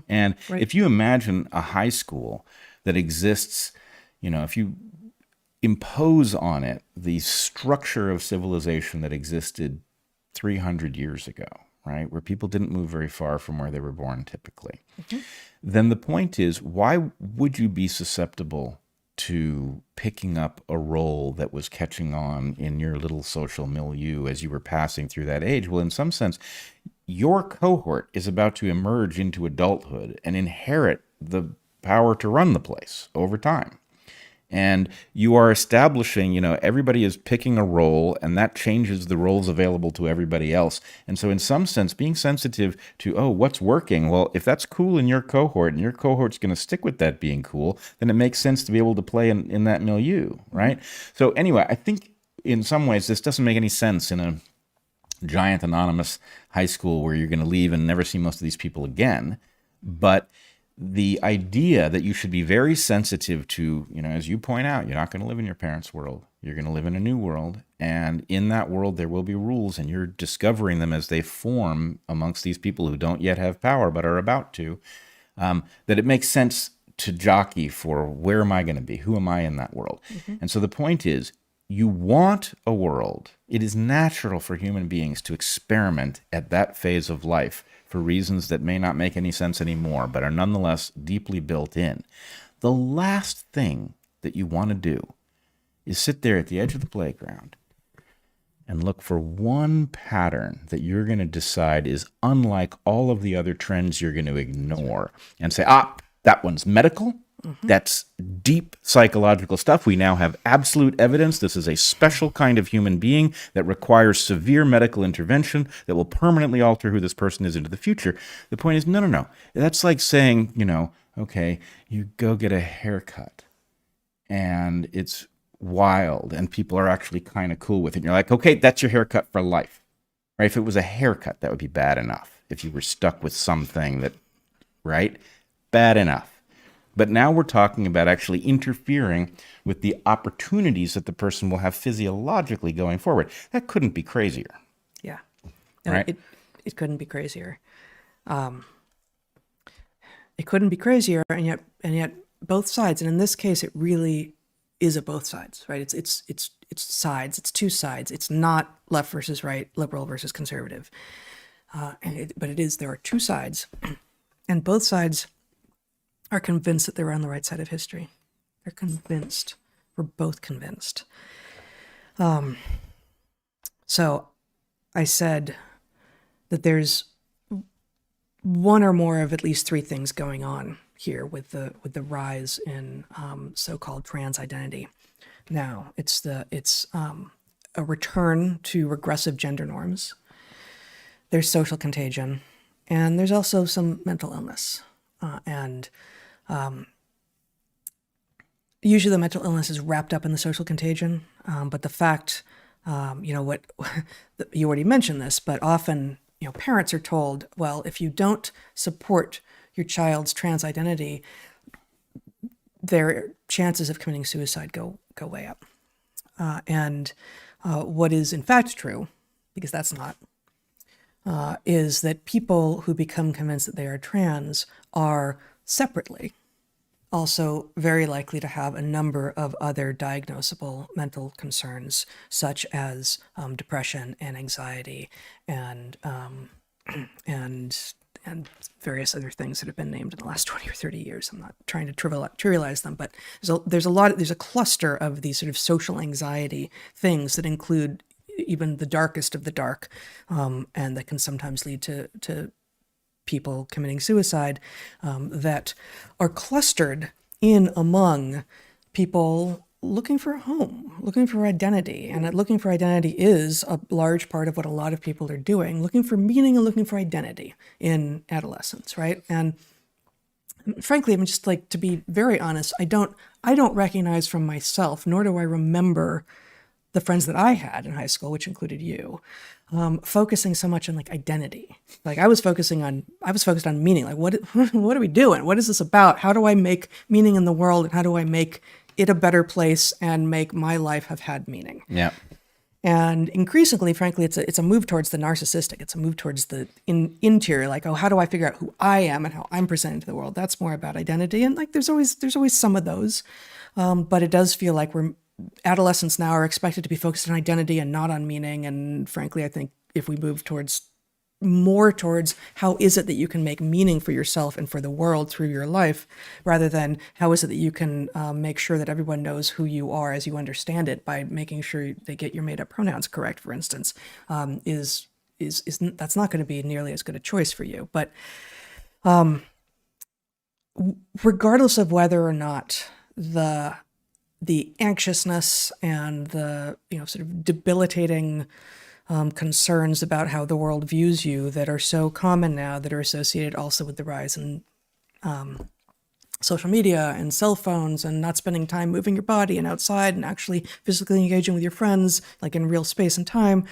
And if you imagine a high school that exists, if you impose on it the structure of civilization that existed 300 years ago, right, where people didn't move very far from where they were born typically, then the point is, why would you be susceptible to picking up a role that was catching on in your little social milieu as you were passing through that age? Well, in some sense, your cohort is about to emerge into adulthood and inherit the power to run the place over time. And you are establishing, everybody is picking a role, and that changes the roles available to everybody else. And so in some sense, being sensitive to, what's working? Well, if that's cool in your cohort and your cohort's going to stick with that being cool, then it makes sense to be able to play in that milieu, right? So anyway, I think in some ways this doesn't make any sense in a giant anonymous high school where you're going to leave and never see most of these people again. But the idea that you should be very sensitive to, as you point out, you're not going to live in your parents' world. You're going to live in a new world. And in that world, there will be rules, and you're discovering them as they form amongst these people who don't yet have power but are about to, that it makes sense to jockey for where am I going to be? Who am I in that world? And so the point is, you want a world. It is natural for human beings to experiment at that phase of life for reasons that may not make any sense anymore, but are nonetheless deeply built in. The last thing that you want to do is sit there at the edge of the playground and look for one pattern that you're going to decide is unlike all of the other trends you're going to ignore and say, that one's medical. That's deep psychological stuff. We now have absolute evidence. This is a special kind of human being that requires severe medical intervention that will permanently alter who this person is into the future. The point is, no. That's like saying, okay, you go get a haircut and it's wild and people are actually kind of cool with it. And you're like, okay, that's your haircut for life. Right? If it was a haircut, that would be bad enough. If you were stuck with something that, right? Bad enough. But now we're talking about actually interfering with the opportunities that the person will have physiologically going forward. That couldn't be crazier. Yeah. No, right? It couldn't be crazier. It couldn't be crazier, and yet both sides, and in this case, it really is a both sides, right? It's sides. It's two sides. It's not left versus right, liberal versus conservative. But it is. There are two sides, and both sides are convinced that they're on the right side of history. They're convinced. We're both convinced. So I said that there's one or more of at least three things going on here with the rise in so-called trans identity. Now, it's a a return to regressive gender norms. There's social contagion, and there's also some mental illness. And usually the mental illness is wrapped up in the social contagion, but the fact, what you already mentioned this, but often, parents are told, well, if you don't support your child's trans identity, their chances of committing suicide go way up. And what is in fact true, because that's not, is that people who become convinced that they are trans are separately also very likely to have a number of other diagnosable mental concerns, such as depression and anxiety and various other things that have been named in the last 20 or 30 years. I'm not trying to trivialize them, but there's a cluster of these sort of social anxiety things that include even the darkest of the dark, and that can sometimes lead to people committing suicide, that are clustered in among people looking for a home, looking for identity. And looking for identity is a large part of what a lot of people are doing, looking for meaning and looking for identity in adolescence, right? And frankly, I'm just like, to be very honest, I don't recognize from myself, nor do I remember the friends that I had in high school, which included you, focusing so much on like identity. Like I was focused on meaning. Like what are we doing? What is this about? How do I make meaning in the world? And how do I make it a better place and make my life have had meaning? Yeah. And increasingly, frankly, it's a move towards the narcissistic. It's a move towards the interior. Like, oh, how do I figure out who I am and how I'm presenting to the world? That's more about identity. And like, there's always some of those, but it does feel like adolescents now are expected to be focused on identity and not on meaning. And frankly, I think if we move more towards how is it that you can make meaning for yourself and for the world through your life, rather than how is it that you can make sure that everyone knows who you are as you understand it by making sure they get your made up pronouns correct, for instance, is that's not going to be nearly as good a choice for you. But regardless of whether or not the anxiousness and the sort of debilitating concerns about how the world views you that are so common now, that are associated also with the rise in social media and cell phones and not spending time moving your body and outside and actually physically engaging with your friends, like in real space and time.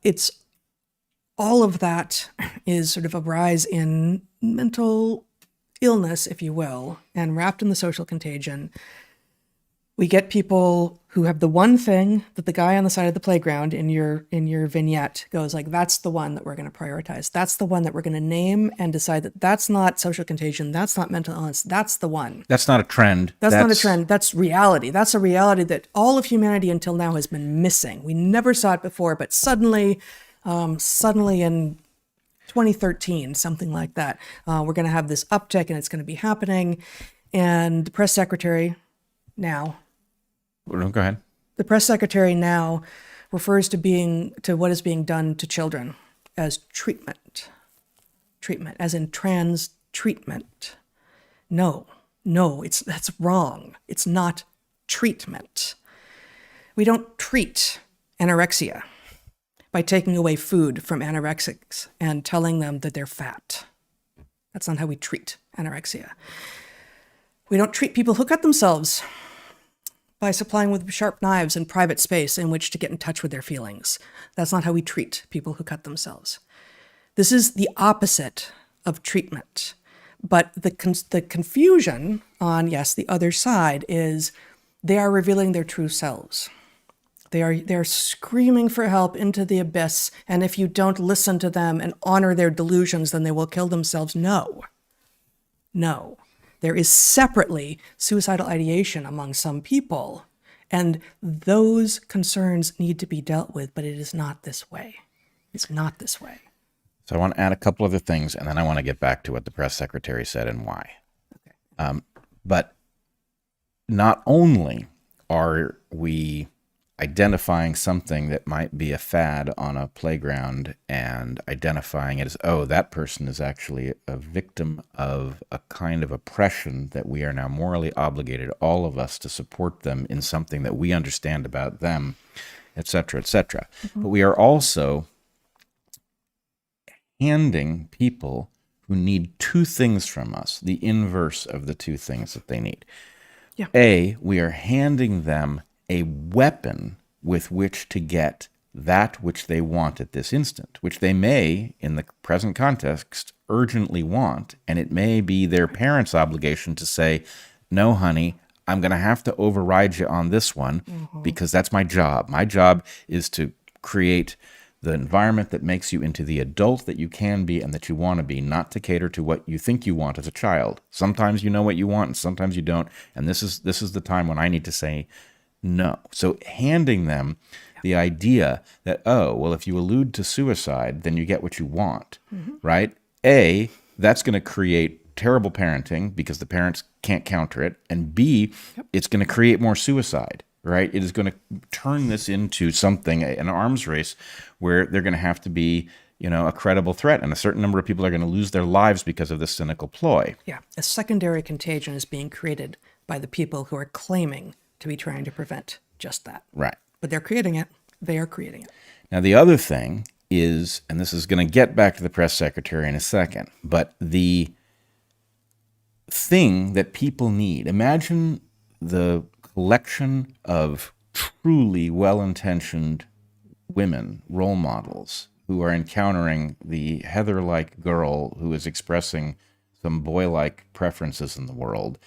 It's all of that is sort of a rise in mental illness, if you will, and wrapped in the social contagion. We get people who have the one thing that the guy on the side of the playground in your vignette goes like, that's the one that we're going to prioritize. That's the one that we're going to name and decide that that's not social contagion. That's not mental illness. That's the one. That's not a trend. That's not a trend. That's reality. That's a reality that all of humanity until now has been missing. We never saw it before, but suddenly in 2013, something like that, we're going to have this uptick and it's going to be happening. And the press secretary now... Go ahead. The press secretary now refers to what is being done to children as treatment, as in trans treatment. No, that's wrong. It's not treatment. We don't treat anorexia by taking away food from anorexics and telling them that they're fat. That's not how we treat anorexia. We don't treat people who cut themselves by supplying with sharp knives and private space in which to get in touch with their feelings. That's not how we treat people who cut themselves. This is the opposite of treatment. But the confusion on, yes, the other side is they are revealing their true selves. They're screaming for help into the abyss, and if you don't listen to them and honor their delusions, then they will kill themselves. No. There is separately suicidal ideation among some people, and those concerns need to be dealt with, but it is not this way. It's not this way. So I want to add a couple other things, and then I want to get back to what the press secretary said and why. Okay. But not only are we identifying something that might be a fad on a playground and identifying it as, oh, that person is actually a victim of a kind of oppression that we are now morally obligated, all of us, to support them in something that we understand about them. et cetera, et cetera. But we are also handing people who need two things from us, the inverse of the two things that they need. Yeah. We are handing them a weapon with which to get that which they want at this instant, which they may, in the present context, urgently want. And it may be their parents' obligation to say, no, honey, I'm going to have to override you on this one because that's my job. My job is to create the environment that makes you into the adult that you can be and that you want to be, not to cater to what you think you want as a child. Sometimes you know what you want and sometimes you don't. And this is the time when I need to say no. So handing them the idea that, oh, well, if you allude to suicide, then you get what you want, right? That's going to create terrible parenting because the parents can't counter it. And B, it's going to create more suicide, right? It is going to turn this into something, an arms race, where they're going to have to be, a credible threat. And a certain number of people are going to lose their lives because of this cynical ploy. Yeah. A secondary contagion is being created by the people who are claiming to be trying to prevent just that. Right. But they're creating it. They are creating it. Now, the other thing is, and this is going to get back to the press secretary in a second, but the thing that people need, imagine the collection of truly well-intentioned women, role models, who are encountering the Heather-like girl who is expressing some boy-like preferences in the world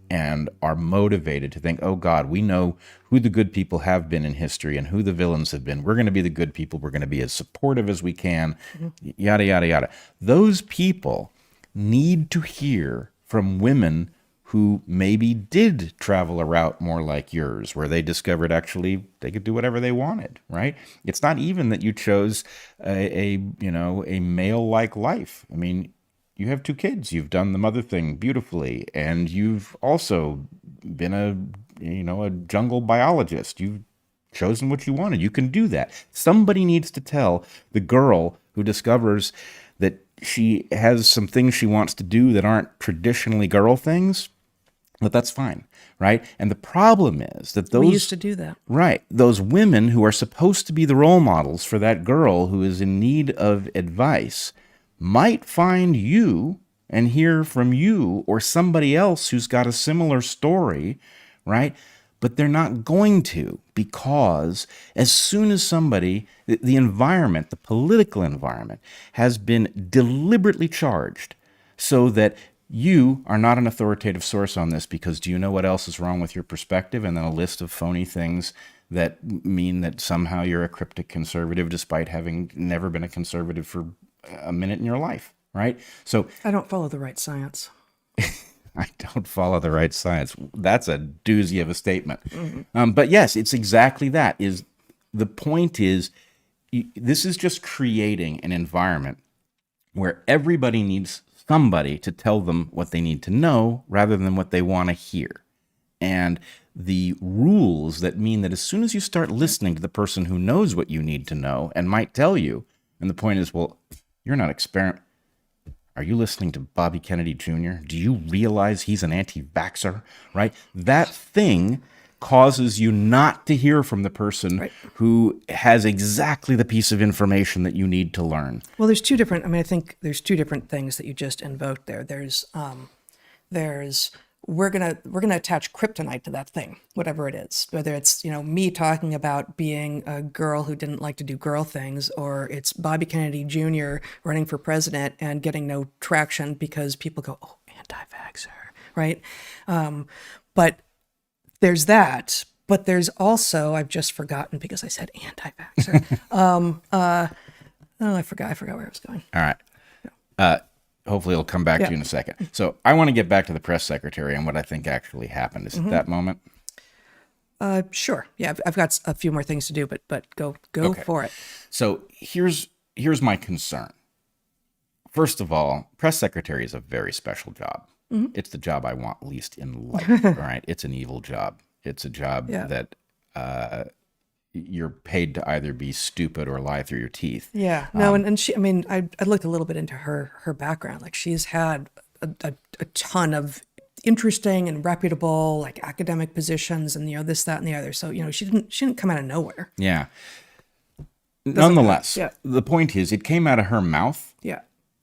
and are motivated to think, oh God, we know who the good people have been in history and who the villains have been. We're going to be the good people. We're going to be as supportive as we can, yada, yada, yada. Those people need to hear from women who maybe did travel a route more like yours, where they discovered actually they could do whatever they wanted, right? It's not even that you chose a male-like life. I mean, you have 2 kids. You've done the mother thing beautifully, and you've also been a jungle biologist. You've chosen what you wanted. You can do that. Somebody needs to tell the girl who discovers that she has some things she wants to do that aren't traditionally girl things, but that's fine, right? And the problem is that We used to do that. right, those women who are supposed to be the role models for that girl who is in need of advice might find you and hear from you or somebody else who's got a similar story, right? But they're not going to, because as soon as the environment, the political environment, has been deliberately charged so that you are not an authoritative source on this because do you know what else is wrong with your perspective? And then a list of phony things that mean that somehow you're a cryptic conservative despite having never been a conservative for a minute in your life, right? So I don't follow the right science. I don't follow the right science. That's a doozy of a statement. But yes, it's exactly that. The point is, this is just creating an environment where everybody needs somebody to tell them what they need to know rather than what they want to hear. And the rules that mean that as soon as you start listening to the person who knows what you need to know and might tell you, and the point is, well, you're not Are you listening to Bobby Kennedy Jr.? Do you realize he's an anti-vaxxer, right? That thing causes you not to hear from the person who has exactly the piece of information that you need to learn. Well, I think there's 2 different things that you just invoked there. There's we're gonna attach kryptonite to that thing, whatever it is. Whether it's me talking about being a girl who didn't like to do girl things, or it's Bobby Kennedy Jr. running for president and getting no traction because people go, oh, anti-vaxxer, right? But there's that. But there's also, I've just forgotten because I said anti-vaxxer. I forgot where I was going. All right. Hopefully it'll come back to you in a second. So I want to get back to the press secretary and what I think actually happened. Is it that moment? Sure. Yeah, I've got a few more things to do, but go for it. So here's my concern. First of all, press secretary is a very special job. It's the job I want least in life. All right, it's an evil job. It's a job that you're paid to either be stupid or lie through your teeth. Yeah. No, and she, I looked a little bit into her background. Like, she's had a ton of interesting and reputable, like academic positions and, this, that, and the other. So, she didn't come out of nowhere. Yeah. Nonetheless, Yeah. the point is, it came out of her mouth. Yeah.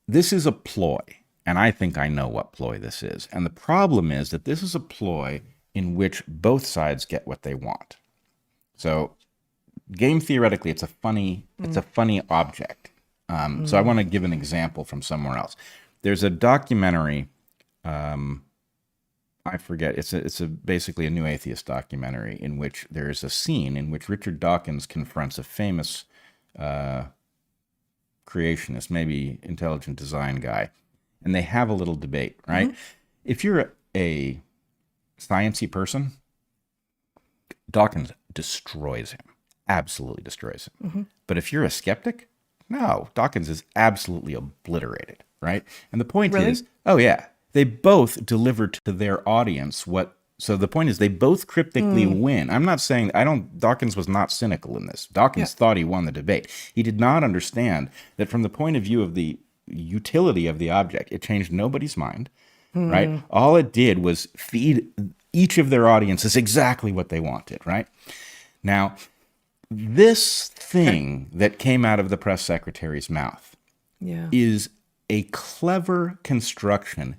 This is a ploy, and I think I know what ploy this is. And the problem is that this is a ploy in which both sides get what they want. So, game theoretically, it's a funny object. So I want to give an example from somewhere else. There's a documentary. I forget. It's basically a New Atheist documentary in which there is a scene in which Richard Dawkins confronts a famous creationist, maybe intelligent design guy, and they have a little debate, right? Mm-hmm. If you're a sciencey person, Dawkins destroys him, absolutely destroys him. Mm-hmm. But if you're a skeptic, no, Dawkins is absolutely obliterated, right? And the point is, oh yeah, they both deliver to their audience what. So the point is, they both cryptically win. I'm not saying Dawkins was not cynical in this. Dawkins thought he won the debate. He did not understand that from the point of view of the utility of the object, it changed nobody's mind, right? All it did was feed each of their audiences exactly what they wanted, right? Now, this thing that came out of the press secretary's mouth is a clever construction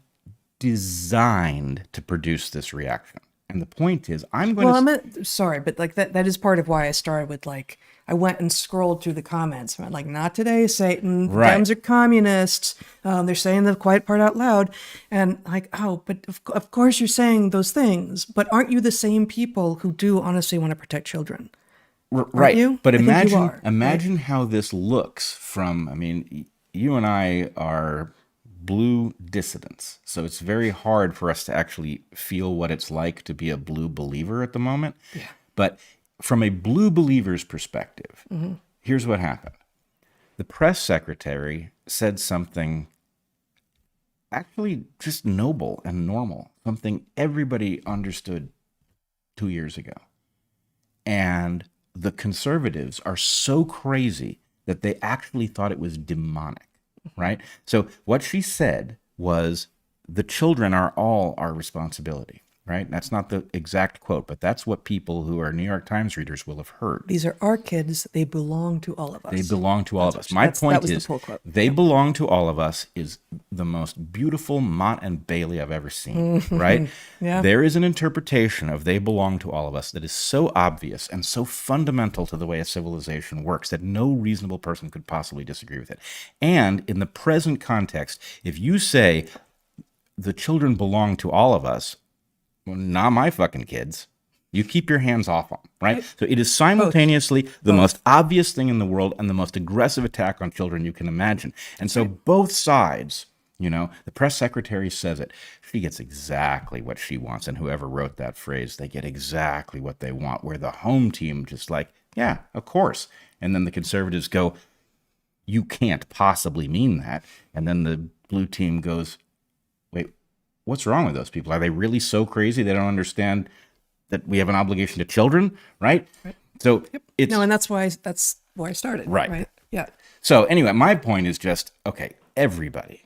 designed to produce this reaction. And the point is, sorry, but like that is part of why I started with like, I went and scrolled through the comments. I'm like, not today, Satan. Right. Dems are communists. They're saying the quiet part out loud. And like, oh, but of course you're saying those things, but aren't you the same people who do honestly want to protect children? Right. You? But imagine how this looks from, you and I are blue dissidents. So it's very hard for us to actually feel what it's like to be a blue believer at the moment. Yeah. But from a blue believer's perspective, here's what happened. The press secretary said something actually just noble and normal, something everybody understood 2 years ago. And the conservatives are so crazy that they actually thought it was demonic. Right? So what she said was, the children are all our responsibility, right? That's not the exact quote, but that's what people who are New York Times readers will have heard. These are our kids. They belong to all of us. They belong to all of us. My point is, they belong to all of us is the most beautiful Mott and Bailey I've ever seen, right? Yeah. There is an interpretation of they belong to all of us that is so obvious and so fundamental to the way a civilization works that no reasonable person could possibly disagree with it. And in the present context, if you say the children belong to all of us, well, not my fucking kids. You keep your hands off them, right? So it is simultaneously the most obvious thing in the world and the most aggressive attack on children you can imagine. And so both sides, the press secretary says it. She gets exactly what she wants. And whoever wrote that phrase, they get exactly what they want. Where the home team just like, yeah, of course. And then the conservatives go, you can't possibly mean that. And then the blue team goes, wait, what's wrong with those people? Are they really so crazy they don't understand that we have an obligation to children, right? So it's... No, and that's why I started. Right. Yeah. So anyway, my point is just, okay, everybody,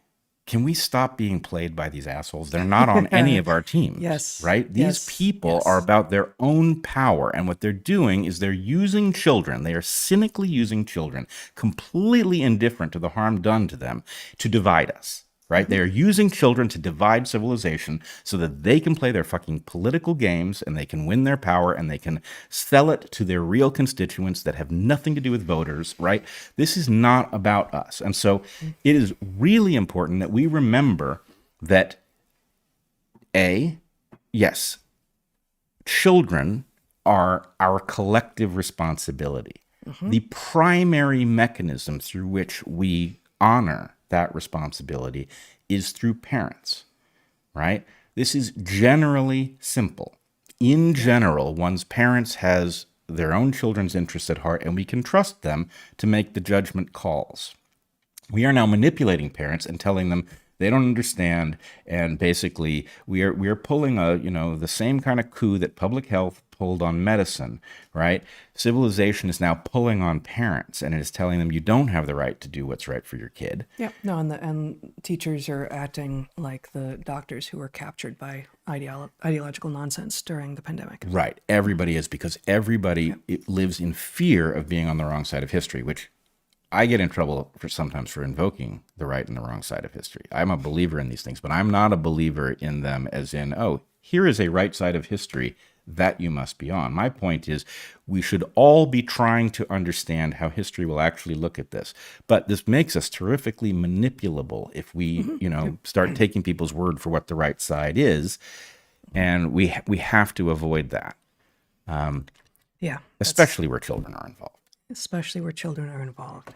can we stop being played by these assholes? They're not on any of our teams. Yes. Right? These people are about their own power. And what they're doing is they're using children. They are cynically using children, completely indifferent to the harm done to them, to divide us. Right? They are using children to divide civilization so that they can play their fucking political games and they can win their power and they can sell it to their real constituents that have nothing to do with voters, right? This is not about us. And so it is really important that we remember that, yes, children are our collective responsibility. The primary mechanism through which we honor that responsibility is through parents, right? This is generally simple. In general, one's parents has their own children's interests at heart, and we can trust them to make the judgment calls. We are now manipulating parents and telling them They don't understand, and basically we are pulling the same kind of coup that public health pulled on medicine, right? Civilization is now pulling on parents, and it is telling them you don't have the right to do what's right for your kid. Yeah, no, and teachers are acting like the doctors who were captured by ideological nonsense during the pandemic. Right, everybody is, because everybody lives in fear of being on the wrong side of history, which I get in trouble sometimes for invoking the right and the wrong side of history. I'm a believer in these things, but I'm not a believer in them as in, oh, here is a right side of history that you must be on. My point is we should all be trying to understand how history will actually look at this. But this makes us terrifically manipulable if we, start taking people's word for what the right side is. And we have to avoid that. Yeah. Especially where children are involved. Especially where children are involved.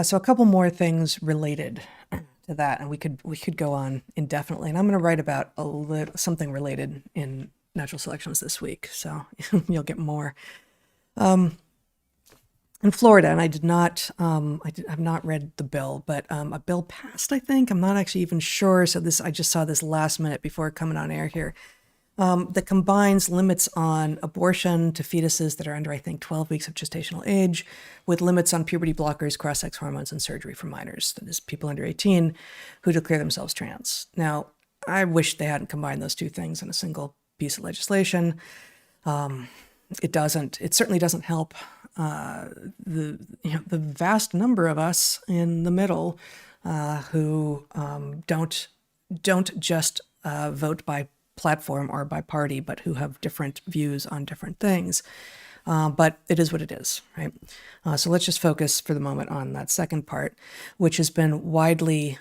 So a couple more things related to that, and we could go on indefinitely. And I'm going to write about something related in natural selections this week, so you'll get more. In Florida, and I've not read the bill, but a bill passed, I think. I'm not actually even sure. So I just saw this last minute before coming on air here. That combines limits on abortion to fetuses that are under, I think, 12 weeks of gestational age, with limits on puberty blockers, cross-sex hormones, and surgery for minors, that is, people under 18 who declare themselves trans. Now, I wish they hadn't combined those two things in a single piece of legislation. It certainly doesn't help the vast number of us in the middle who don't just vote by platform or by party, but who have different views on different things. But it is what it is, right? So let's just focus for the moment on that second part, which has been widely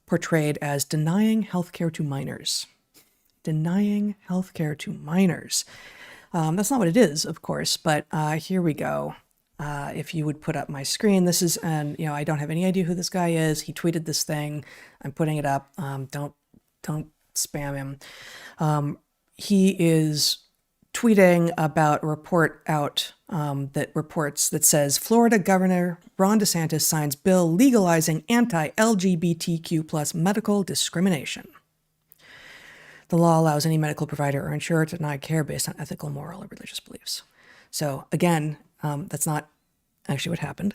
portrayed as denying healthcare to minors. Denying healthcare to minors. That's not what it is, of course, but here we go. If you would put up my screen, this is, and I don't have any idea who this guy is. He tweeted this thing. I'm putting it up. Don't spam him. He is tweeting about a report out that says Florida Governor Ron DeSantis signs bill legalizing anti-LGBTQ plus medical discrimination. The law allows any medical provider or insurer to deny care based on ethical, moral, or religious beliefs. So again, that's not actually what happened.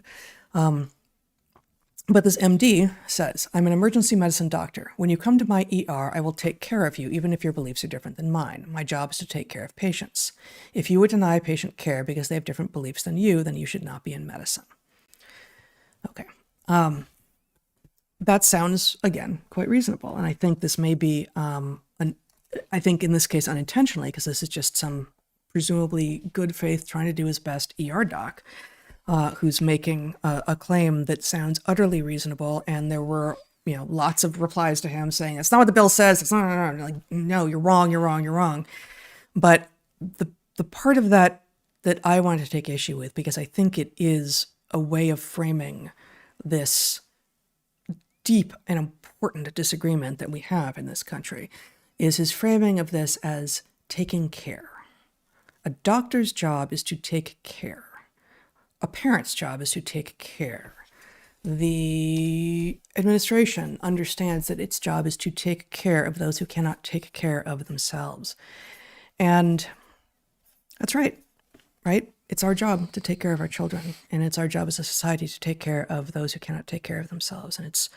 But this MD says, I'm an emergency medicine doctor. When you come to my ER, I will take care of you, even if your beliefs are different than mine. My job is to take care of patients. If you would deny a patient care because they have different beliefs than you, then you should not be in medicine. Okay. That sounds, again, quite reasonable. And I think this may be, I think in this case unintentionally, because this is just some presumably good faith trying to do his best ER doc, who's making a claim that sounds utterly reasonable. And there were, lots of replies to him saying, it's not what the bill says. It's not, like, no, you're wrong. But the part of that I want to take issue with, because I think it is a way of framing this deep and important disagreement that we have in this country, is his framing of this as taking care. A doctor's job is to take care. A parent's job is to take care. The administration understands that its job is to take care of those who cannot take care of themselves. And that's right? It's our job to take care of our children, and it's our job as a society to take care of those who cannot take care of themselves. And it's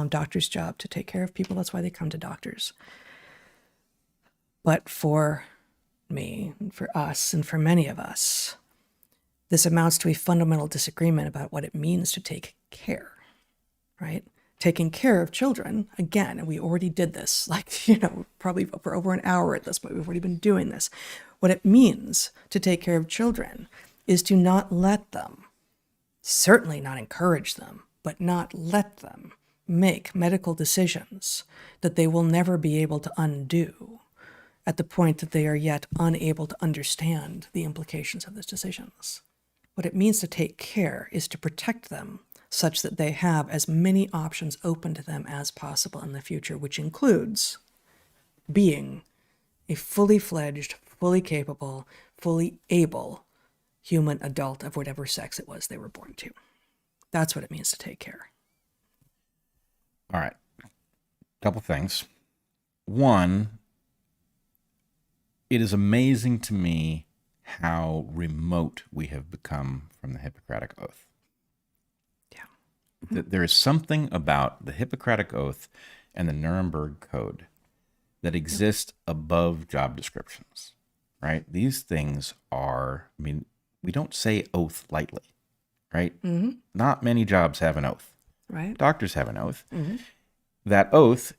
doctors' job to take care of people. That's why they come to doctors. But for me, and for us, and for many of us, this amounts to a fundamental disagreement about what it means to take care, right? Taking care of children, again, and we already did this, probably for over an hour at this point, we've already been doing this. What it means to take care of children is to not let them, certainly not encourage them, but not let them make medical decisions that they will never be able to undo at the point that they are yet unable to understand the implications of those decisions. What it means to take care is to protect them such that they have as many options open to them as possible in the future, which includes being a fully fledged, fully capable, fully able human adult of whatever sex it was they were born to. That's what it means to take care. All right. Couple things. One, it is amazing to me how remote we have become from the Hippocratic Oath. Yeah. There is something about the Hippocratic Oath and the Nuremberg Code that exist above job descriptions, right? These things are, I mean, we don't say oath lightly, right? Mm-hmm. Not many jobs have an oath. Right. Doctors have an oath. Mm-hmm. That oath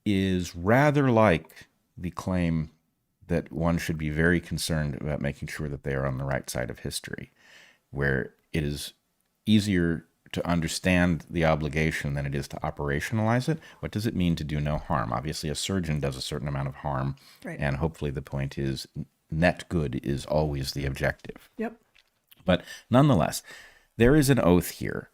is rather like the claim that one should be very concerned about making sure that they are on the right side of history, where it is easier to understand the obligation than it is to operationalize it. What does it mean to do no harm? Obviously, a surgeon does a certain amount of harm, Right. and hopefully the point is net good is always the objective. Yep. But nonetheless, there is an oath here.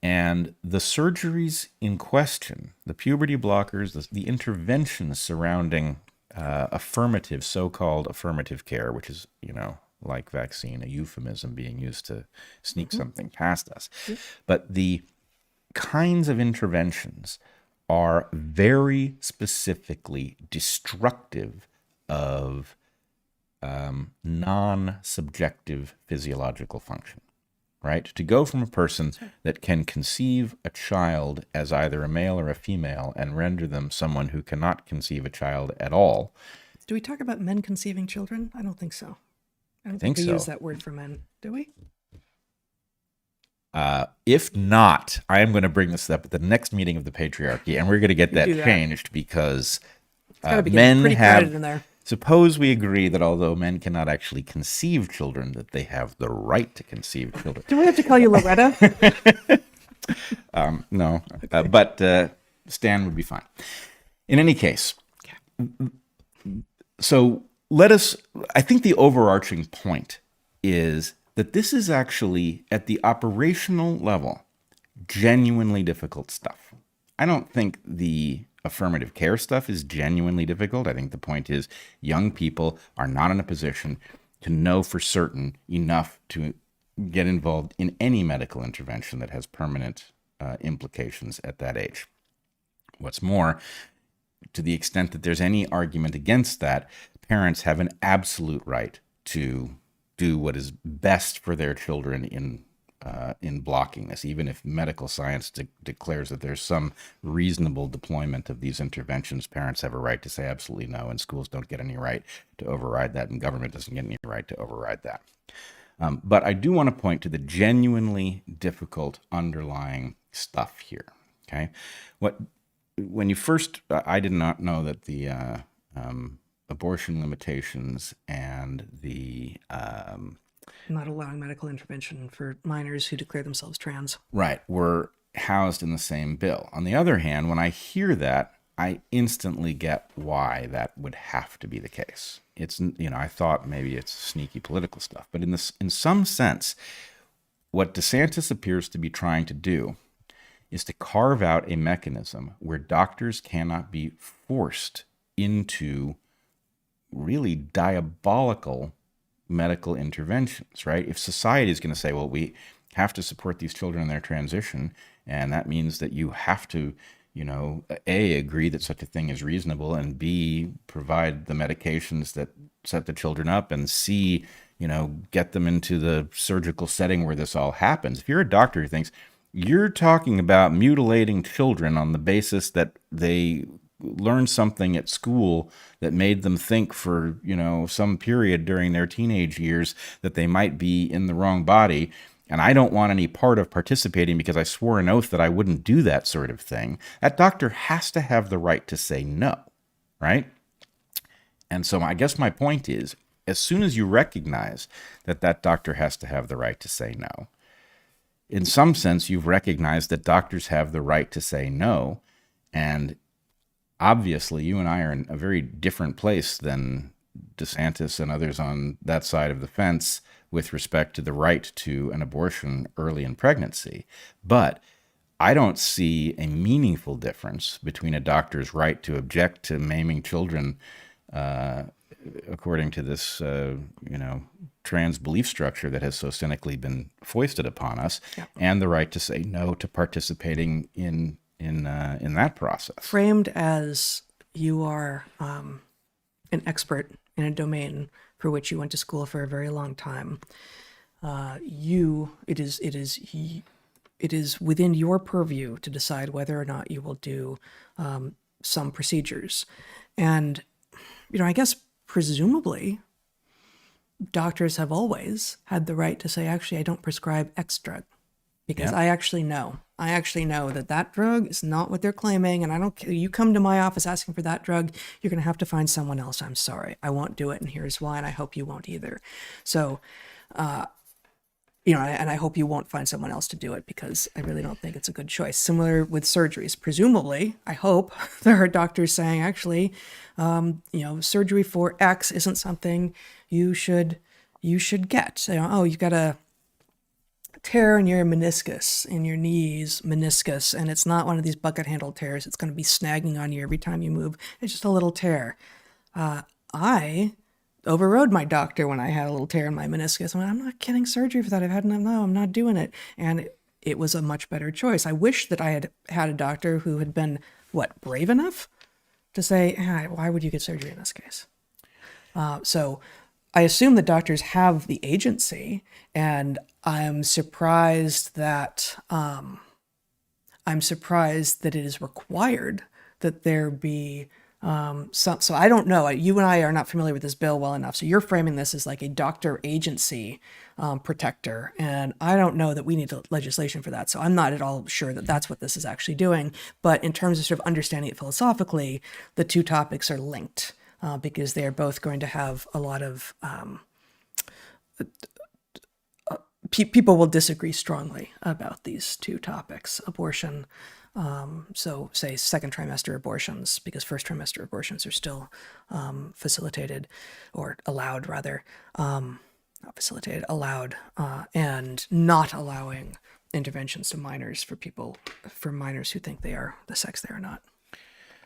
And the surgeries in question, the puberty blockers, the interventions surrounding affirmative, so-called affirmative care, which is, like vaccine, a euphemism being used to sneak something past us. But the kinds of interventions are very specifically destructive of non-subjective physiological function. Right? To go from a person that can conceive a child as either a male or a female and render them someone who cannot conceive a child at all. Do we talk about men conceiving children? I don't think so. I don't think we so. use that word for men, do we? If not, I am going to bring this up at the next meeting of the patriarchy, and we're going to get that do that. changed because Gotta be men pretty have. crowded in there. Suppose we agree that although men cannot actually conceive children, that they have the right to conceive children. Do we have to call you Loretta? No, but Stan would be fine. In any case, so I think the overarching point is that this is actually, at the operational level, genuinely difficult stuff. I don't think the affirmative care stuff is genuinely difficult. I think the point is young people are not in a position to know for certain enough to get involved in any medical intervention that has permanent implications at that age. What's more, to the extent that there's any argument against that, parents have an absolute right to do what is best for their children in blocking this, even if medical science declares that there's some reasonable deployment of these interventions. Parents have a right to say absolutely no, and schools don't get any right to override that, and government doesn't get any right to override that. But I do want to point to the genuinely difficult underlying stuff here. Okay, when you first, I did not know that the abortion limitations and the Not allowing medical intervention for minors who declare themselves trans. Right, were housed in the same bill. On the other hand, when I hear that, I instantly get why that would have to be the case. It's, I thought maybe it's sneaky political stuff, but in some sense, what DeSantis appears to be trying to do is to carve out a mechanism where doctors cannot be forced into really diabolical medical interventions, right? If society is going to say, well, we have to support these children in their transition, and that means that you have to, A, agree that such a thing is reasonable, and B, provide the medications that set the children up, and C, get them into the surgical setting where this all happens. If you're a doctor who thinks you're talking about mutilating children on the basis that they learned something at school that made them think for, some period during their teenage years that they might be in the wrong body, and I don't want any part of participating because I swore an oath that I wouldn't do that sort of thing, that doctor has to have the right to say no, right? And so I guess my point is, as soon as you recognize that doctor has to have the right to say no, in some sense, you've recognized that doctors have the right to say no, and obviously, you and I are in a very different place than DeSantis and others on that side of the fence with respect to the right to an abortion early in pregnancy. But I don't see a meaningful difference between a doctor's right to object to maiming children according to this, trans belief structure that has so cynically been foisted upon us, and the right to say no to participating in in that process. Framed as you are an expert in a domain for which you went to school for a very long time, it is within your purview to decide whether or not you will do some procedures. And, I guess presumably doctors have always had the right to say, actually, I don't prescribe X drug because I actually know that drug is not what they're claiming. And I don't care. You come to my office asking for that drug, you're going to have to find someone else. I'm sorry. I won't do it. And here's why. And I hope you won't either. So, and I hope you won't find someone else to do it because I really don't think it's a good choice. Similar with surgeries. Presumably, I hope there are doctors saying, actually, surgery for X isn't something you should get. You've got a tear in your meniscus, in your knees meniscus, and it's not one of these bucket-handled tears. It's going to be snagging on you every time you move. It's just a little tear. I overrode my doctor when I had a little tear in my meniscus. I'm not getting surgery for that. I'm not doing it. And it was a much better choice. I wish that I had had a doctor who had been, brave enough to say, why would you get surgery in this case? So I assume that doctors have the agency, and I'm surprised that it is required that there be so I don't know. You and I are not familiar with this bill well enough. So you're framing this as like a doctor agency protector. And I don't know that we need legislation for that. So I'm not at all sure that that's what this is actually doing. But in terms of sort of understanding it philosophically, the two topics are linked because they are both going to have a lot of people will disagree strongly about these two topics, abortion. So say second trimester abortions, because first trimester abortions are still facilitated or allowed rather, not facilitated, allowed, and not allowing interventions to minors for minors who think they are the sex they are not.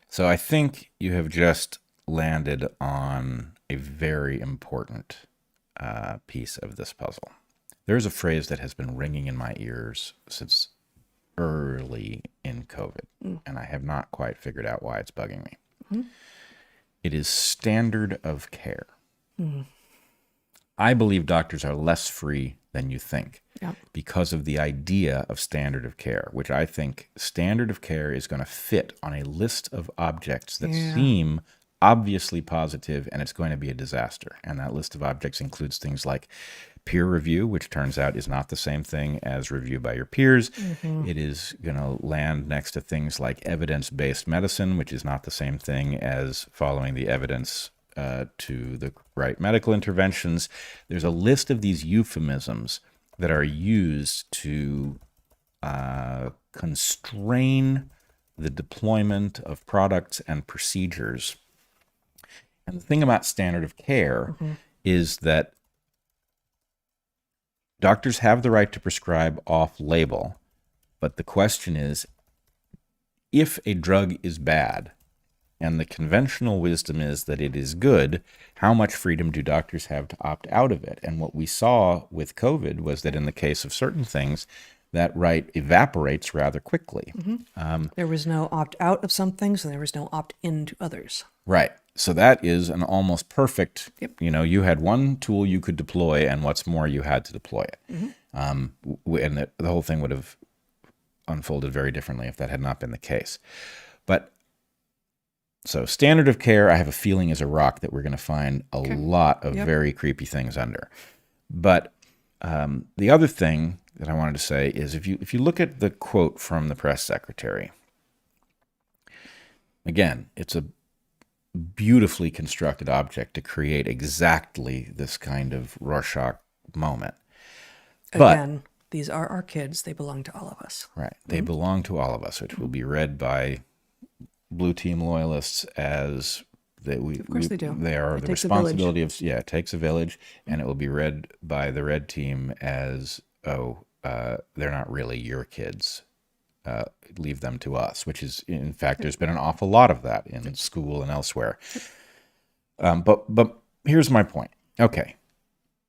So I think you have just landed on a very important piece of this puzzle. There's a phrase that has been ringing in my ears since early in COVID, and I have not quite figured out why it's bugging me. Mm-hmm. It is standard of care. Mm-hmm. I believe doctors are less free than you think because of the idea of standard of care, which I think standard of care is going to fit on a list of objects that seem obviously positive, and it's going to be a disaster. And that list of objects includes things like peer review, which turns out is not the same thing as review by your peers. Mm-hmm. It is going to land next to things like evidence-based medicine, which is not the same thing as following the evidence to the right medical interventions. There's a list of these euphemisms that are used to constrain the deployment of products and procedures. And the thing about standard of care is that doctors have the right to prescribe off-label, but the question is, if a drug is bad, and the conventional wisdom is that it is good, how much freedom do doctors have to opt out of it? And what we saw with COVID was that in the case of certain things, that right evaporates rather quickly. Mm-hmm. There was no opt-out of some things, and there was no opt-in to others. Right. So that is an almost perfect, you had one tool you could deploy, and what's more, you had to deploy it. Mm-hmm. And the whole thing would have unfolded very differently if that had not been the case. But so standard of care, I have a feeling, is a rock that we're going to find a lot of very creepy things under. But the other thing that I wanted to say is if you look at the quote from the press secretary, again, it's a beautifully constructed object to create exactly this kind of Rorschach moment. Again, these are our kids. They belong to all of us. Right. They belong to all of us, which will be read by blue team loyalists as of course they do. They are the responsibility of, it takes a village, and it will be read by the red team as, they're not really your kids. Leave them to us, which is, in fact, there's been an awful lot of that in school and elsewhere. But here's my point. Okay,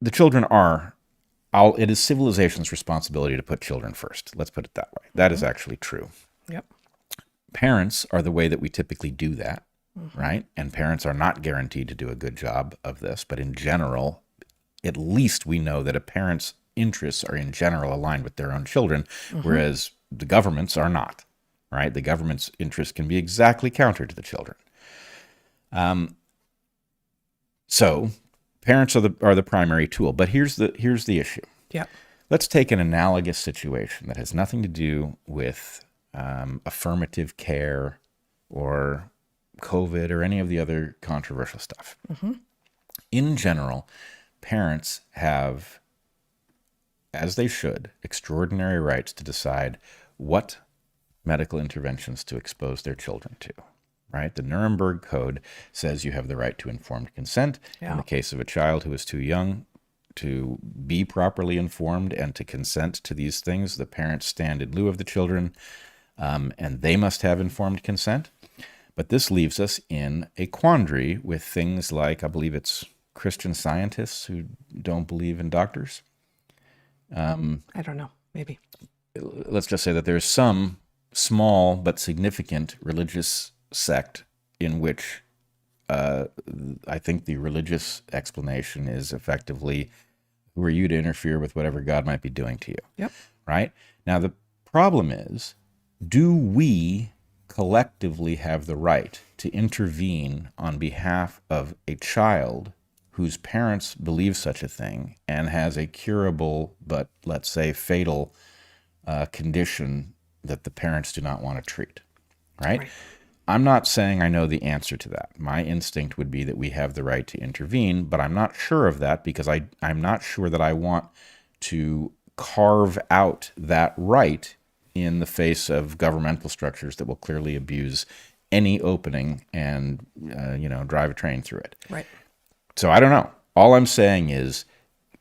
the children are, it is civilization's responsibility to put children first. Let's put it that way. That is actually true. Yep. Parents are the way that we typically do that, right? And parents are not guaranteed to do a good job of this, but in general, at least we know that a parent's interests are in general aligned with their own children, whereas the government's are not, right? The government's interests can be exactly counter to the children. So parents are the primary tool, but here's the issue. Yeah. Let's take an analogous situation that has nothing to do with affirmative care or COVID or any of the other controversial stuff. In general, parents have, as they should, extraordinary rights to decide what medical interventions to expose their children to, right? The Nuremberg Code says you have the right to informed consent. In the case of a child who is too young to be properly informed and to consent to these things, the parents stand in lieu of the children, and they must have informed consent. But this leaves us in a quandary with things like, I believe it's Christian Scientists who don't believe in doctors. I don't know, maybe. Let's just say that there's some small but significant religious sect in which I think the religious explanation is effectively, who are you to interfere with whatever God might be doing to you? Yep. Right? Now, the problem is, do we collectively have the right to intervene on behalf of a child whose parents believe such a thing and has a curable but, let's say, fatal condition that the parents do not want to treat, right? I'm not saying I know the answer to that. My instinct would be that we have the right to intervene, but I'm not sure of that because I'm not sure that I want to carve out that right in the face of governmental structures that will clearly abuse any opening and, drive a train through it. Right. So I don't know. All I'm saying is,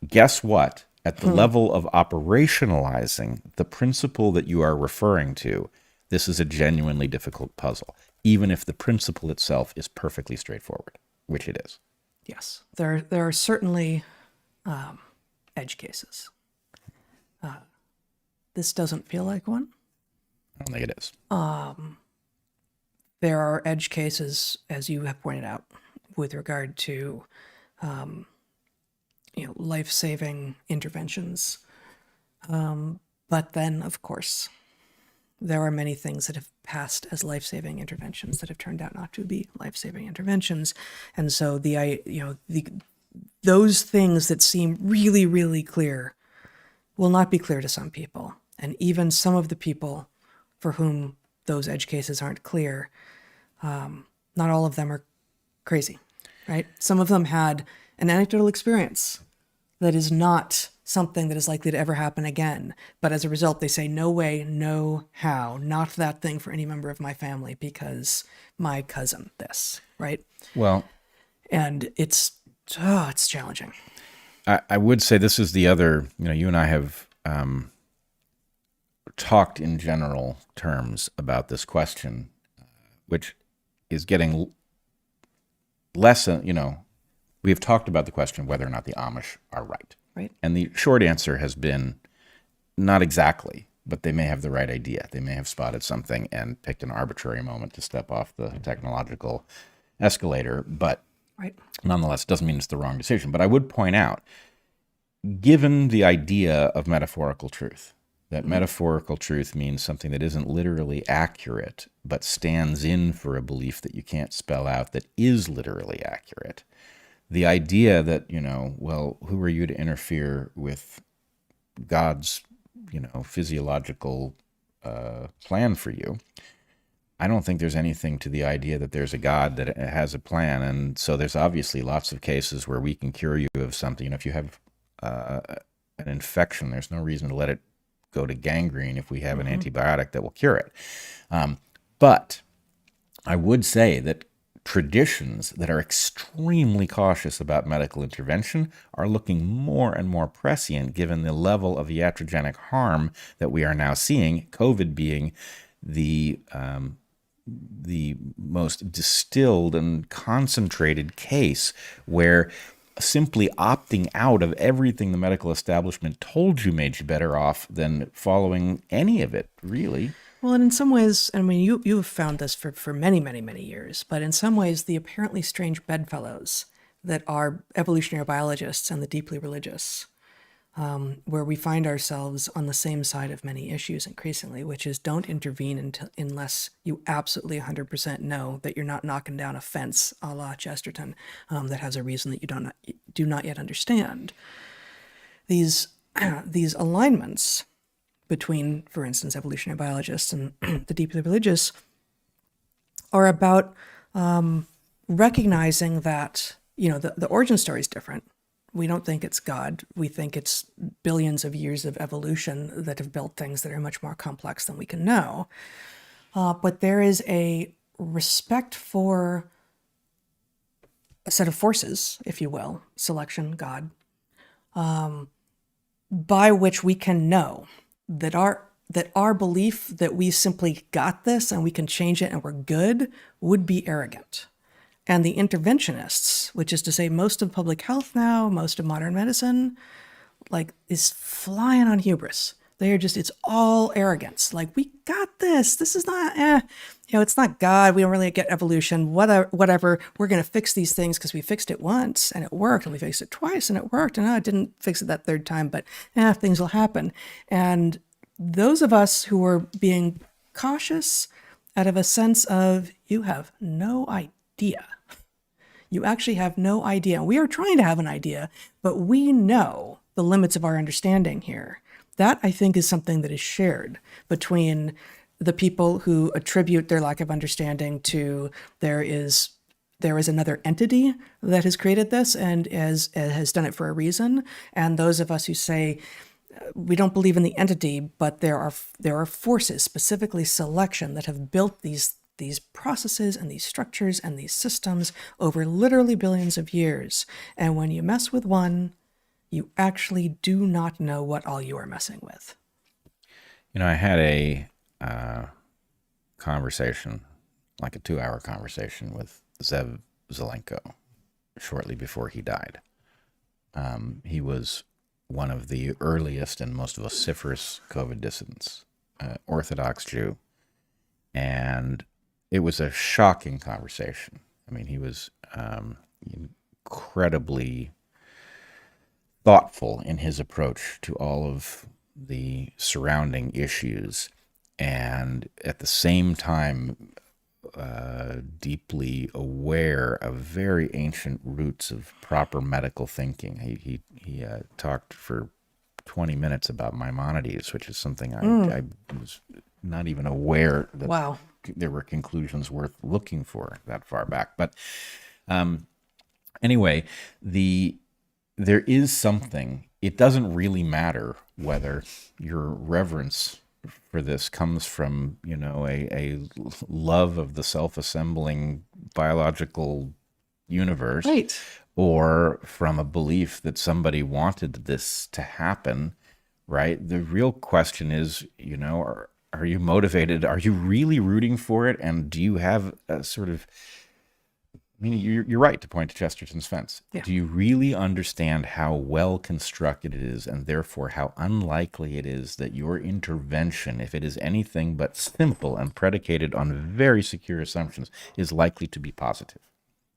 guess what? At the level of operationalizing the principle that you are referring to, this is a genuinely difficult puzzle, even if the principle itself is perfectly straightforward, which it is. Yes. There are certainly edge cases. This doesn't feel like one. I don't think it is. There are edge cases, as you have pointed out, with regard to life-saving interventions. But then, of course, there are many things that have passed as life-saving interventions that have turned out not to be life-saving interventions. And so those things that seem really, really clear will not be clear to some people. And even some of the people for whom those edge cases aren't clear, not all of them are crazy, right? Some of them had an anecdotal experience that is not something that is likely to ever happen again. But as a result, they say, no way, no how, not that thing for any member of my family because my cousin this, right? Well, and it's challenging. I would say this is the other, you and I have talked in general terms about this question, which is getting less, we have talked about the question of whether or not the Amish are right. Right. And the short answer has been not exactly, but they may have the right idea. They may have spotted something and picked an arbitrary moment to step off the technological escalator, but nonetheless, it doesn't mean it's the wrong decision. But I would point out, given the idea of metaphorical truth, that metaphorical truth means something that isn't literally accurate, but stands in for a belief that you can't spell out that is literally accurate. The idea that, who are you to interfere with God's, physiological plan for you? I don't think there's anything to the idea that there's a God that has a plan. And so there's obviously lots of cases where we can cure you of something. If you have an infection, there's no reason to let it go to gangrene if we have an antibiotic that will cure it. But I would say that traditions that are extremely cautious about medical intervention are looking more and more prescient given the level of iatrogenic harm that we are now seeing, COVID being the most distilled and concentrated case where simply opting out of everything the medical establishment told you made you better off than following any of it, really. Well, and in some ways, I mean, you have found this for many, many, many years, but in some ways, the apparently strange bedfellows that are evolutionary biologists and the deeply religious, where we find ourselves on the same side of many issues increasingly, which is don't intervene unless you absolutely 100% know that you're not knocking down a fence a la Chesterton that has a reason that you do not yet understand. These alignments between, for instance, evolutionary biologists and the deeply religious are about recognizing that, the origin story is different. We don't think it's God. We think it's billions of years of evolution that have built things that are much more complex than we can know. But there is a respect for a set of forces, if you will, selection, God, by which we can know that our belief that we simply got this and we can change it and we're good would be arrogant. And the interventionists, which is to say most of public health now, most of modern medicine, is flying on hubris. They are just, it's all arrogance. We got this. This is not, it's not God. We don't really get evolution, whatever. We're going to fix these things because we fixed it once and it worked, and we fixed it twice and it worked. And I didn't fix it that third time, but things will happen. And those of us who are being cautious out of a sense of, you have no idea. You actually have no idea. We are trying to have an idea, but we know the limits of our understanding here. That, I think, is something that is shared between the people who attribute their lack of understanding to there is another entity that has created this and has done it for a reason, and those of us who say we don't believe in the entity, but there are forces, specifically selection, that have built these processes and these structures and these systems over literally billions of years. And when you mess with one, you actually do not know what all you are messing with. I had a conversation, like a 2-hour conversation with Zev Zelenko shortly before he died. He was one of the earliest and most vociferous COVID dissidents, Orthodox Jew. And it was a shocking conversation. I mean, he was incredibly thoughtful in his approach to all of the surrounding issues, and at the same time deeply aware of very ancient roots of proper medical thinking. He talked for 20 minutes about Maimonides, which is something I was not even aware that Wow. there were conclusions worth looking for that far back. But anyway, there is something. It doesn't really matter whether your reverence for this comes from, a love of the self-assembling biological universe, Right. or from a belief that somebody wanted this to happen, right? The real question is, are you motivated? Are you really rooting for it? And do you have a sort of, you're right to point to Chesterton's fence. Yeah. Do you really understand how well constructed it is, and therefore how unlikely it is that your intervention, if it is anything but simple and predicated on very secure assumptions, is likely to be positive,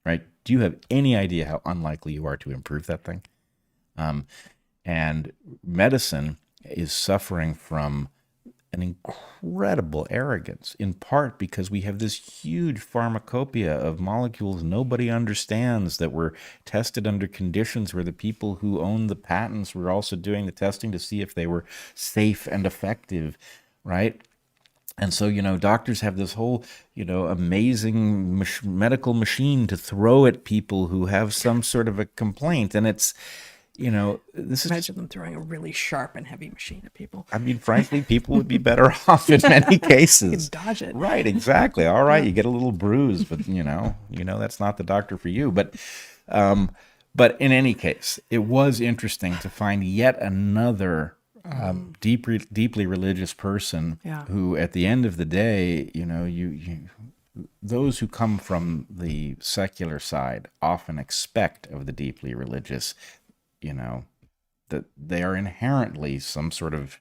right? Do you have any idea how unlikely you are to improve that thing? And medicine is suffering from an incredible arrogance, in part because we have this huge pharmacopoeia of molecules nobody understands that were tested under conditions where the people who own the patents were also doing the testing to see if they were safe and effective, right? And so, doctors have this whole, amazing medical machine to throw at people who have some sort of a complaint. And it's, this is... Imagine them throwing a really sharp and heavy machine at people. Frankly, people would be better off in many cases. You could dodge it. Right, exactly. All right, you get a little bruise, but, that's not the doctor for you. But in any case, it was interesting to find yet another deeply religious person who, at the end of the day, those who come from the secular side often expect of the deeply religious, that they are inherently some sort of,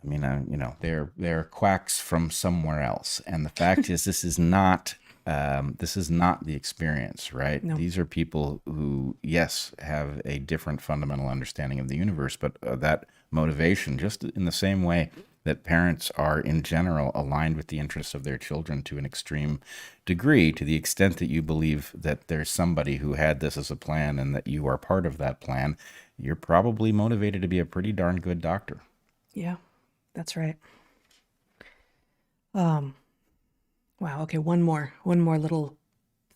they're quacks from somewhere else. And the fact is, this is not the experience, right? No. These are people who, yes, have a different fundamental understanding of the universe, but that motivation, just in the same way that parents are in general aligned with the interests of their children to an extreme degree, to the extent that you believe that there's somebody who had this as a plan and that you are part of that plan, you're probably motivated to be a pretty darn good doctor. Yeah, that's right. Wow. Okay. One more little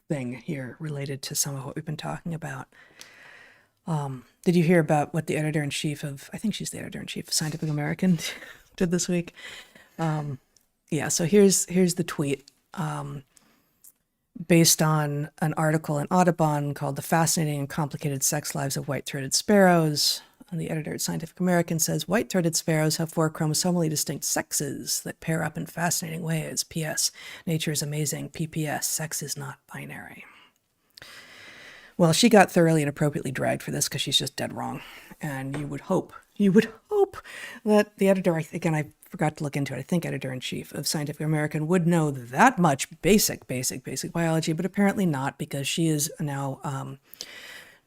thing here related to some of what we've been talking about. Did you hear about what the editor-in-chief of, I think she's the editor-in-chief of Scientific American did this week? Yeah. So here's the tweet. Based on an article in Audubon called The Fascinating and Complicated Sex Lives of White-Throated Sparrows. And the editor at Scientific American says, white-throated sparrows have 4 chromosomally distinct sexes that pair up in fascinating ways. P.S. Nature is amazing. P.P.S. Sex is not binary. Well, she got thoroughly and appropriately dragged for this because she's just dead wrong. And you would hope that the editor, again, I forgot to look into it, I think editor-in-chief of Scientific American would know that much basic biology, but apparently not, because she is now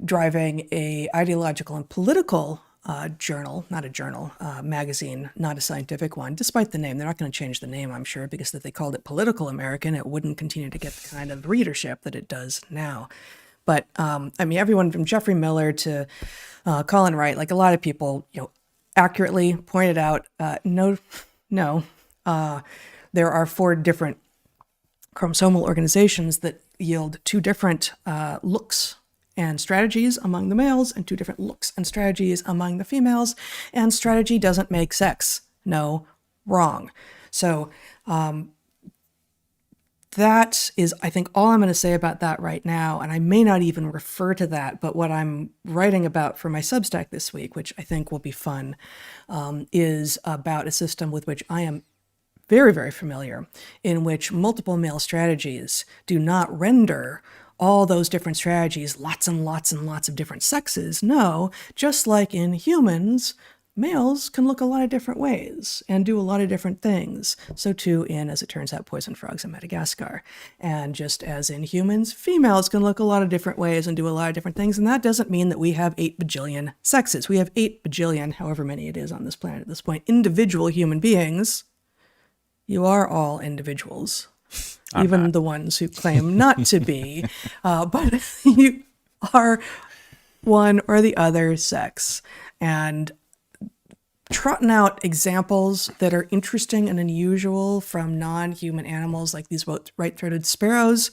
driving a ideological and political journal, not a journal, magazine, not a scientific one, despite the name. They're not going to change the name, I'm sure, because if they called it Political American, it wouldn't continue to get the kind of readership that it does now. But everyone from Jeffrey Miller to Colin Wright, like a lot of people, accurately pointed out, no, there are 4 different chromosomal organizations that yield 2 different looks and strategies among the males and 2 different looks and strategies among the females, and strategy doesn't make sex. No, wrong. So that is, I think, all I'm going to say about that right now, and I may not even refer to that, but what I'm writing about for my Substack this week, which I think will be fun, is about a system with which I am very, very familiar, in which multiple male strategies do not render all those different strategies lots and lots and lots of different sexes. No, just like in humans, males can look a lot of different ways and do a lot of different things. So too in, as it turns out, poison frogs in Madagascar. And just as in humans, females can look a lot of different ways and do a lot of different things. And that doesn't mean that we have 8 bajillion sexes. We have 8 bajillion, however many it is on this planet at this point, individual human beings. You are all individuals, even the ones who claim not to be, but you are one or the other sex. And trotting out examples that are interesting and unusual from non-human animals like these white-throated sparrows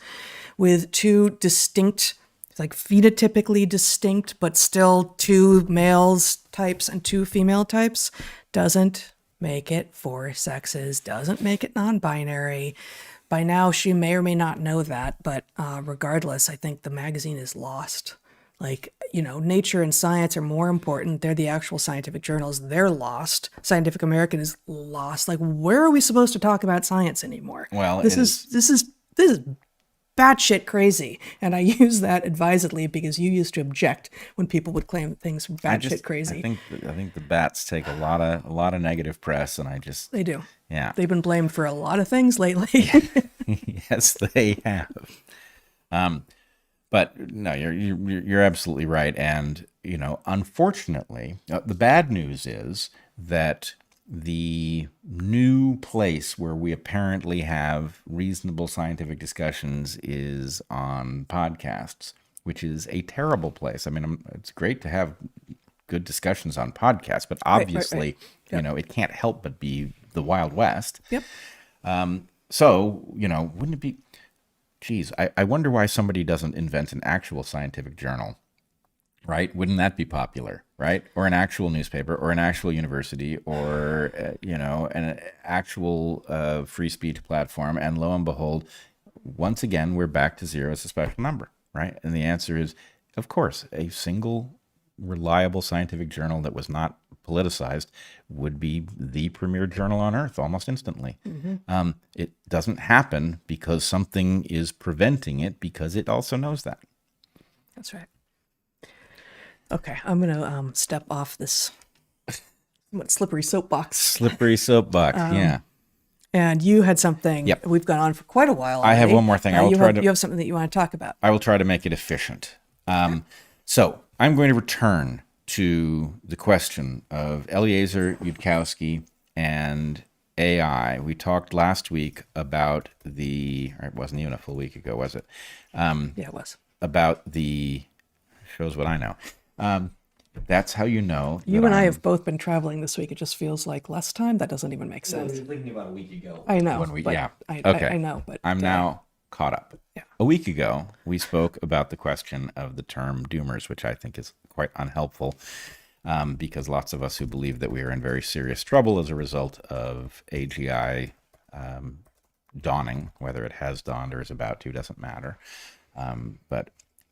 with 2 distinct, like phenotypically distinct, but still 2 males types and 2 female types doesn't make it 4 sexes, doesn't make it non-binary. By now, she may or may not know that, but regardless, I think the magazine is lost. Like, Nature and Science are more important. They're the actual scientific journals. They're lost. Scientific American is lost. Like, where are we supposed to talk about science anymore? Well, this is batshit crazy. And I use that advisedly because you used to object when people would claim things were batshit crazy. I think the bats take a lot of negative press, and they do. Yeah. They've been blamed for a lot of things lately. Yes, they have. But no, you're absolutely right. And, unfortunately, the bad news is that the new place where we apparently have reasonable scientific discussions is on podcasts, which is a terrible place. It's great to have good discussions on podcasts, but obviously, right. Yep. It can't help but be the Wild West. Yep. So, wouldn't it be... Geez, I wonder why somebody doesn't invent an actual scientific journal, right? Wouldn't that be popular, right? Or an actual newspaper, or an actual university, or, an actual free speech platform. And lo and behold, once again, we're back to 0 as a special number, right? And the answer is, of course, a single reliable scientific journal that was not politicized would be the premier journal on earth almost instantly. Mm-hmm. It doesn't happen because something is preventing it, because it also knows that. That's right. Okay, I'm going to step off this slippery soapbox. Slippery soapbox, yeah. And you had something. Yep. We've gone on for quite a while. I have already. one more thing. You have something that you want to talk about. I will try to make it efficient. So I'm going to return to the question of Eliezer Yudkowsky and AI. We talked last week about it wasn't even a full week ago, was it? Yeah, it was. About shows what I know. That's how you know. You and I have both been traveling this week. It just feels like less time. That doesn't even make sense. We were thinking about a week ago. I know. Yeah. I know, but I'm now caught up. Yeah. A week ago, we spoke about the question of the term doomers, which I think is quite unhelpful because lots of us who believe that we are in very serious trouble as a result of AGI dawning, whether it has dawned or is about to, doesn't matter. But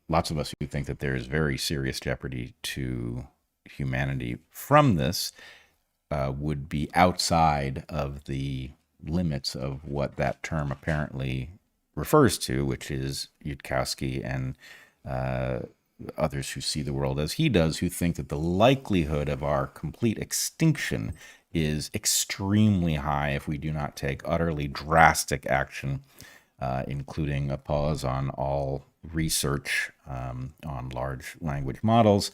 lots of us who think that there is very serious jeopardy to humanity from this would be outside of the limits of what that term apparently refers to, which is Yudkowsky and others who see the world as he does, who think that the likelihood of our complete extinction is extremely high if we do not take utterly drastic action, including a pause on all research on large language models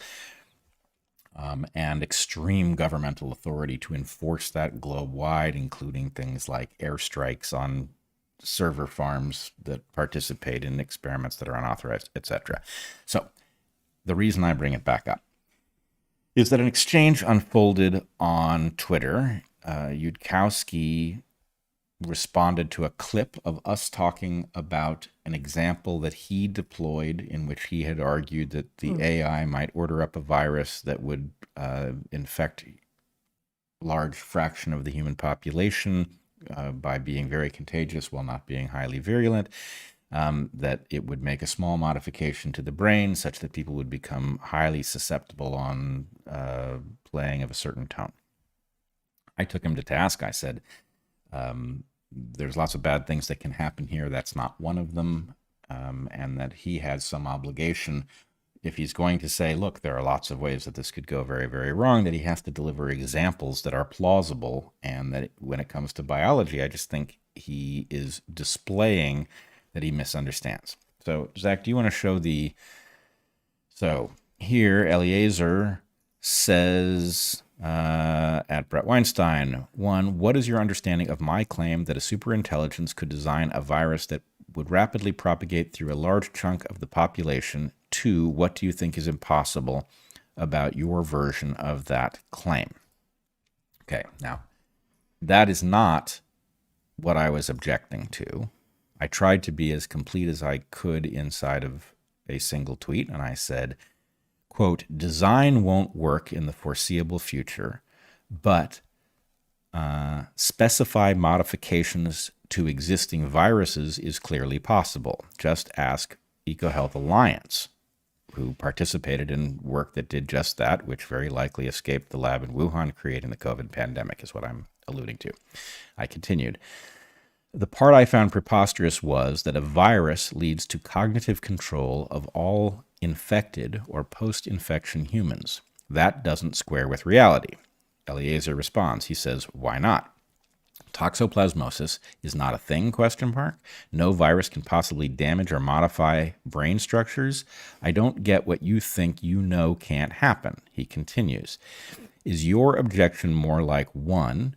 and extreme governmental authority to enforce that globe-wide, including things like airstrikes on server farms that participate in experiments that are unauthorized, etc. So the reason I bring it back up is that an exchange unfolded on Twitter. Yudkowsky responded to a clip of us talking about an example that he deployed in which he had argued that the AI might order up a virus that would infect a large fraction of the human population by being very contagious while not being highly virulent, that it would make a small modification to the brain such that people would become highly susceptible on playing of a certain tone. I took him to task. I said, there's lots of bad things that can happen here. That's not one of them. And that he has some obligation, if he's going to say, look, there are lots of ways that this could go very, very wrong, that he has to deliver examples that are plausible. And that when it comes to biology, I just think he is displaying that he misunderstands. So, Zach, do you want to show so here, Eliezer says at Bret Weinstein, 1, what is your understanding of my claim that a superintelligence could design a virus that would rapidly propagate through a large chunk of the population? 2, what do you think is impossible about your version of that claim? Okay, now, that is not what I was objecting to. I tried to be as complete as I could inside of a single tweet, and I said, quote, design won't work in the foreseeable future, but specify modifications to existing viruses is clearly possible. Just ask EcoHealth Alliance, who participated in work that did just that, which very likely escaped the lab in Wuhan, creating the COVID pandemic, is what I'm alluding to. I continued. The part I found preposterous was that a virus leads to cognitive control of all infected or post-infection humans. That doesn't square with reality. Eliezer responds. He says, why not? Toxoplasmosis is not a thing, ? No virus can possibly damage or modify brain structures. I don't get what you think you know can't happen. He continues. Is your objection more like 1,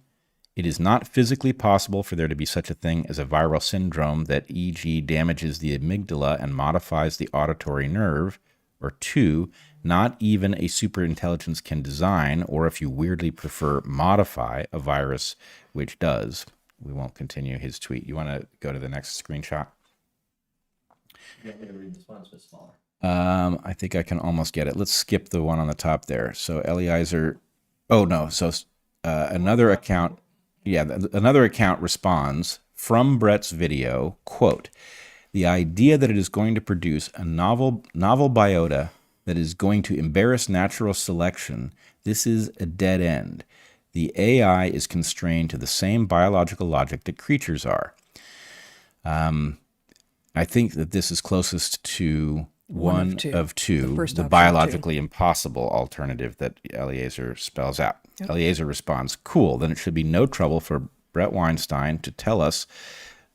it is not physically possible for there to be such a thing as a viral syndrome that, e.g., damages the amygdala and modifies the auditory nerve, or 2, not even a superintelligence can design, or if you weirdly prefer, modify a virus which does. We won't continue his tweet. You want to go to the next screenshot? You want me to read this one? It's a bit smaller. I think I can almost get it. Let's skip the one on the top there. So Eliezer, another account. Yeah, another account responds from Bret's video, quote, the idea that it is going to produce a novel biota that is going to embarrass natural selection, this is a dead end. The AI is constrained to the same biological logic that creatures are. I think that this is closest to one of two, first the option, biologically impossible alternative that Eliezer spells out. Yep. Eliezer responds, cool, then it should be no trouble for Bret Weinstein to tell us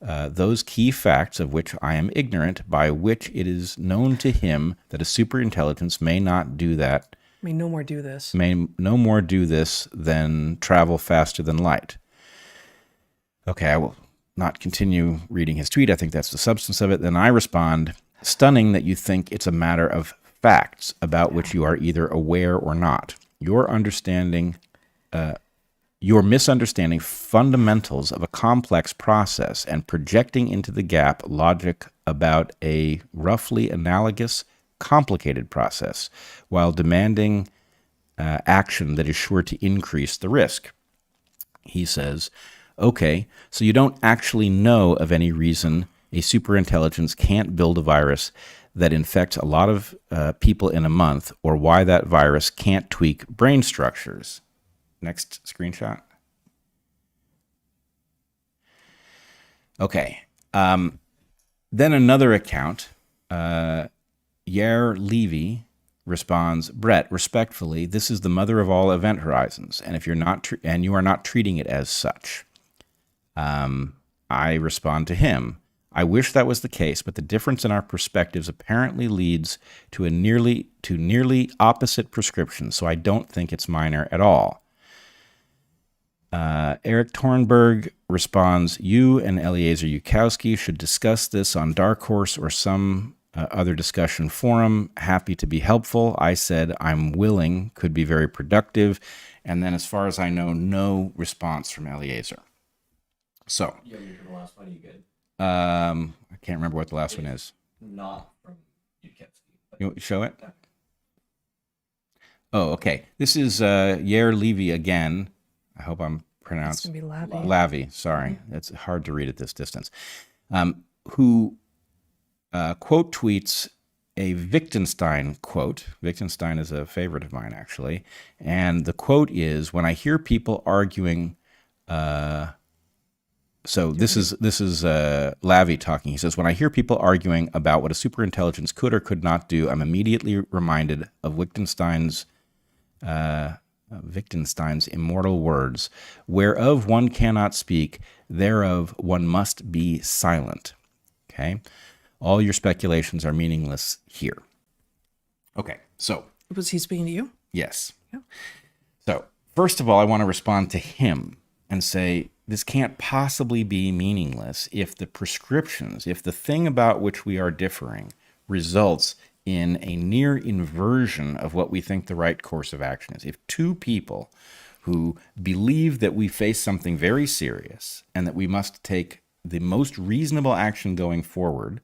those key facts of which I am ignorant, by which it is known to him that a superintelligence may not do that, May no more do this. may no more do this than travel faster than light. Okay, I will not continue reading his tweet. I think that's the substance of it. Then I respond, stunning that you think it's a matter of facts about which you are either aware or not. Your misunderstanding fundamentals of a complex process and projecting into the gap logic about a roughly analogous, complicated process, while demanding action that is sure to increase the risk. He says, okay, so you don't actually know of any reason a superintelligence can't build a virus that infects a lot of people in a month, or why that virus can't tweak brain structures. Next screenshot. Okay. Then another account, Yair Levy responds, Bret, respectfully, this is the mother of all event horizons, and if you're not and you are not treating it as such. I respond to him, I wish that was the case, but the difference in our perspectives apparently leads to nearly opposite prescriptions, so I don't think it's minor at all. Eric Tornberg responds, you and Eliezer Yudkowsky should discuss this on DarkHorse or some other discussion forum. Happy to be helpful. I said I'm willing, could be very productive. And then as far as I know, no response from Eliezer. So, Yeah, you for the last one, you good? I can't remember what the last one is. Not from Yudkowsky. You want to show it? Oh, okay. This is Yair Levy again. I hope I'm It's pronounced going to be Lavy. Lavy. Sorry, it's hard to read at this distance. Who quote tweets a Wittgenstein quote. Wittgenstein is a favorite of mine, actually. And the quote is, when I hear people arguing, so this is Lavy talking. He says, when I hear people arguing about what a superintelligence could or could not do, I'm immediately reminded of Wittgenstein's immortal words, whereof one cannot speak, thereof one must be silent. Okay? All your speculations are meaningless here. Okay, so. Was he speaking to you? Yes. Yeah. So, first of all, I want to respond to him and say, this can't possibly be meaningless if the prescriptions, if the thing about which we are differing results in a near inversion of what we think the right course of action is. If two people who believe that we face something very serious and that we must take the most reasonable action going forward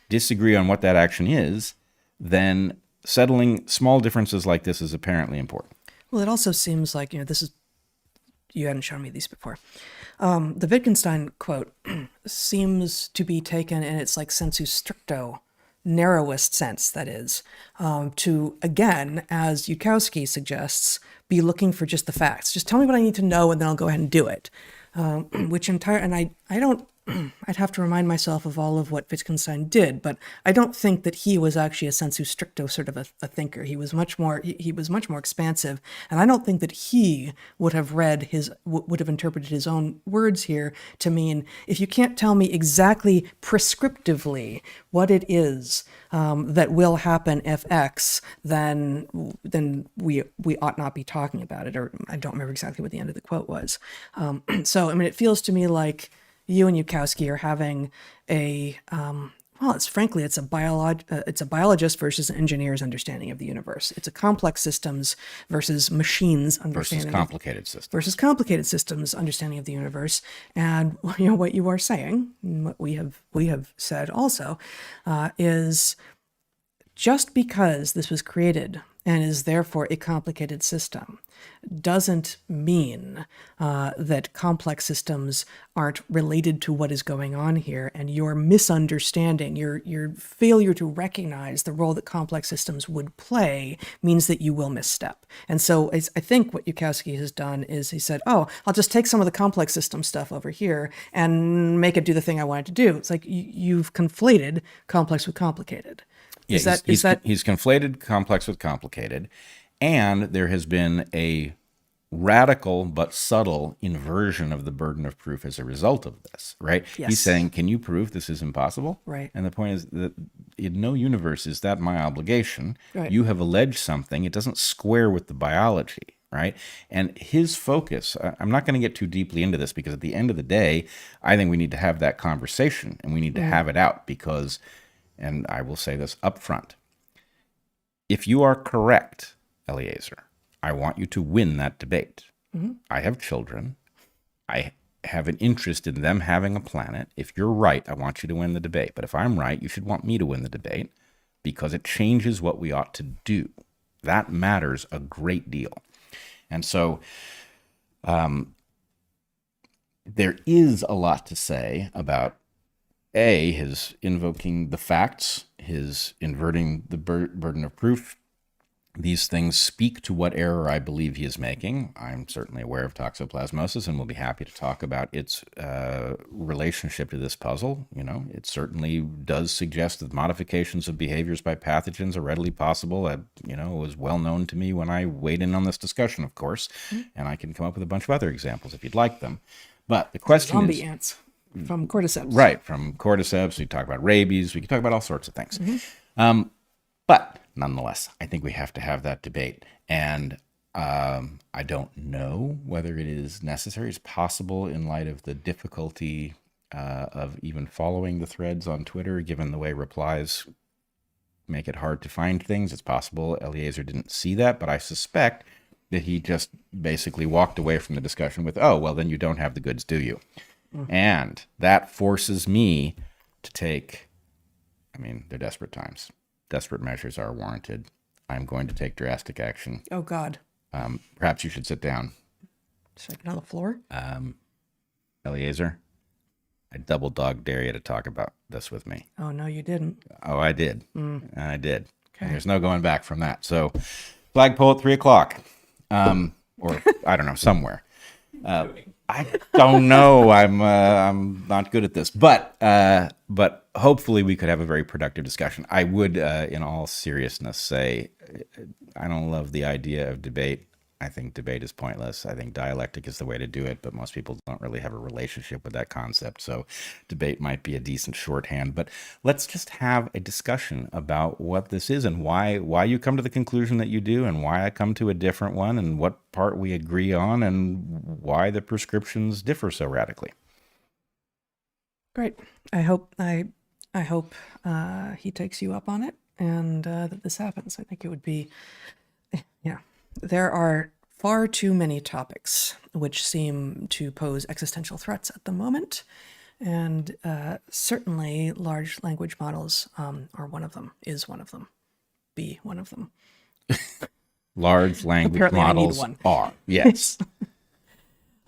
disagree on what that action is, then settling small differences like this is apparently important. Well, it also seems like, this is, you hadn't shown me these before. The Wittgenstein quote seems to be taken in its like sensu stricto, narrowest sense, that is, to, again, as Yudkowsky suggests, be looking for just the facts. Just tell me what I need to know and then I'll go ahead and do it. And I don't, I'd have to remind myself of all of what Wittgenstein did, but I don't think that he was actually a sensu stricto sort of a thinker. He was much more expansive, and I don't think that he would have would have interpreted his own words here to mean, if you can't tell me exactly prescriptively what it is that will happen if X, then we ought not be talking about it. Or I don't remember exactly what the end of the quote was. So I mean, it feels to me like you and Yudkowsky are having a it's a biologist versus an engineer's understanding of the universe. It's a complex systems versus machines understanding versus complicated systems understanding of the universe. And what you are saying, what we have said also, is just because this was created and is therefore a complicated system doesn't mean that complex systems aren't related to what is going on here, and your misunderstanding, your failure to recognize the role that complex systems would play means that you will misstep. And so I think what Yudkowsky has done is he said, oh, I'll just take some of the complex system stuff over here and make it do the thing I want it to do. It's like you've conflated complex with complicated. Yeah, he's conflated complex with complicated, and there has been a radical but subtle inversion of the burden of proof as a result of this, right? Yes. He's saying, can you prove this is impossible? Right. And the point is that in no universe is that my obligation. Right. You have alleged something. It doesn't square with the biology, right? And his focus, I'm not going to get too deeply into this because at the end of the day, I think we need to have that conversation and we need to have it out because, and I will say this up front, if you are correct, Eliezer, I want you to win that debate. I have children. I have an interest in them having a planet. If you're right, I want you to win the debate. But if I'm right, you should want me to win the debate because it changes what we ought to do. That matters a great deal. And so there is a lot to say about his invoking the facts, his inverting the burden of proof. These things speak to what error I believe he is making. I'm certainly aware of toxoplasmosis and will be happy to talk about its relationship to this puzzle. You know, it certainly does suggest that modifications of behaviors by pathogens are readily possible. It was well known to me when I weighed in on this discussion, of course, and I can come up with a bunch of other examples if you'd like them. But the question is... Zombie ants from cordyceps. Right, from cordyceps. We talk about rabies. We can talk about all sorts of things. But nonetheless, I think we have to have that debate. And I don't know whether it is necessary. It's possible in light of the difficulty of even following the threads on Twitter, given the way replies make it hard to find things. It's possible Eliezer didn't see that, but I suspect that he just basically walked away from the discussion with, oh, well, then you don't have the goods, do you? And that forces me to take, they're desperate times. Desperate measures are warranted. I'm going to take drastic action. Oh, God. Perhaps you should sit down. Should I get on the floor? Eliezer, I double dog dare you to talk about this with me. Oh, no, you didn't. Oh, I did. I did. Okay. And there's no going back from that. So flagpole at 3:00. Or I don't know, somewhere. I don't know. I'm not good at this, but hopefully we could have a very productive discussion. I would, in all seriousness, say I don't love the idea of debate. I think debate is pointless. I think dialectic is the way to do it, but most people don't really have a relationship with that concept. So debate might be a decent shorthand, but let's just have a discussion about what this is and why you come to the conclusion that you do and why I come to a different one and what part we agree on and why the prescriptions differ so radically. Great. I hope he takes you up on it and that this happens. I think it would be, yeah. There are far too many topics which seem to pose existential threats at the moment, and certainly large language models are one of them, is one of them, be one of them. Large language Apparently models I need one. are, yes.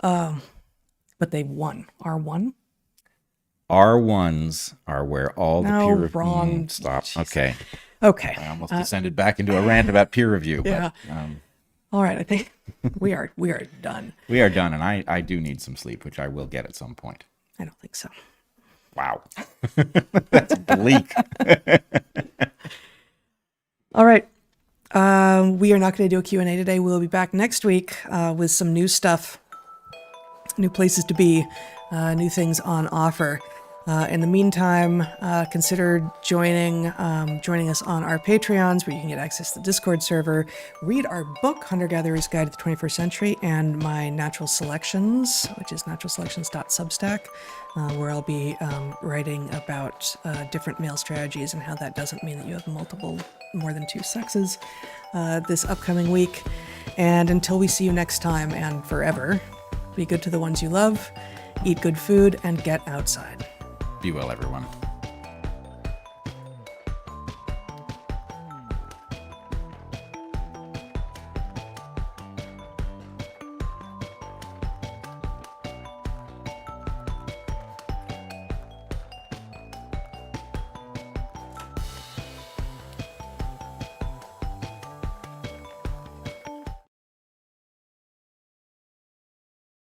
But they won. Are one? R1s are where all the No, peer review... wrong. Stop. Jeez. Okay. Okay. I almost descended back into a rant about peer review. Yeah. But, All right. I think we are done. we are done, and I do need some sleep, which I will get at some point. I don't think so. Wow. That's bleak. All right. We are not going to do a Q&A today. We'll be back next week with some new stuff, new places to be, new things on offer. In the meantime, consider joining us on our Patreons, where you can get access to the Discord server, read our book, Hunter-Gatherer's Guide to the 21st Century, and my Natural Selections, which is naturalselections.substack, where I'll be writing about different male strategies and how that doesn't mean that you have more than two sexes this upcoming week. And until we see you next time and forever, be good to the ones you love, eat good food, and get outside. Be well, everyone.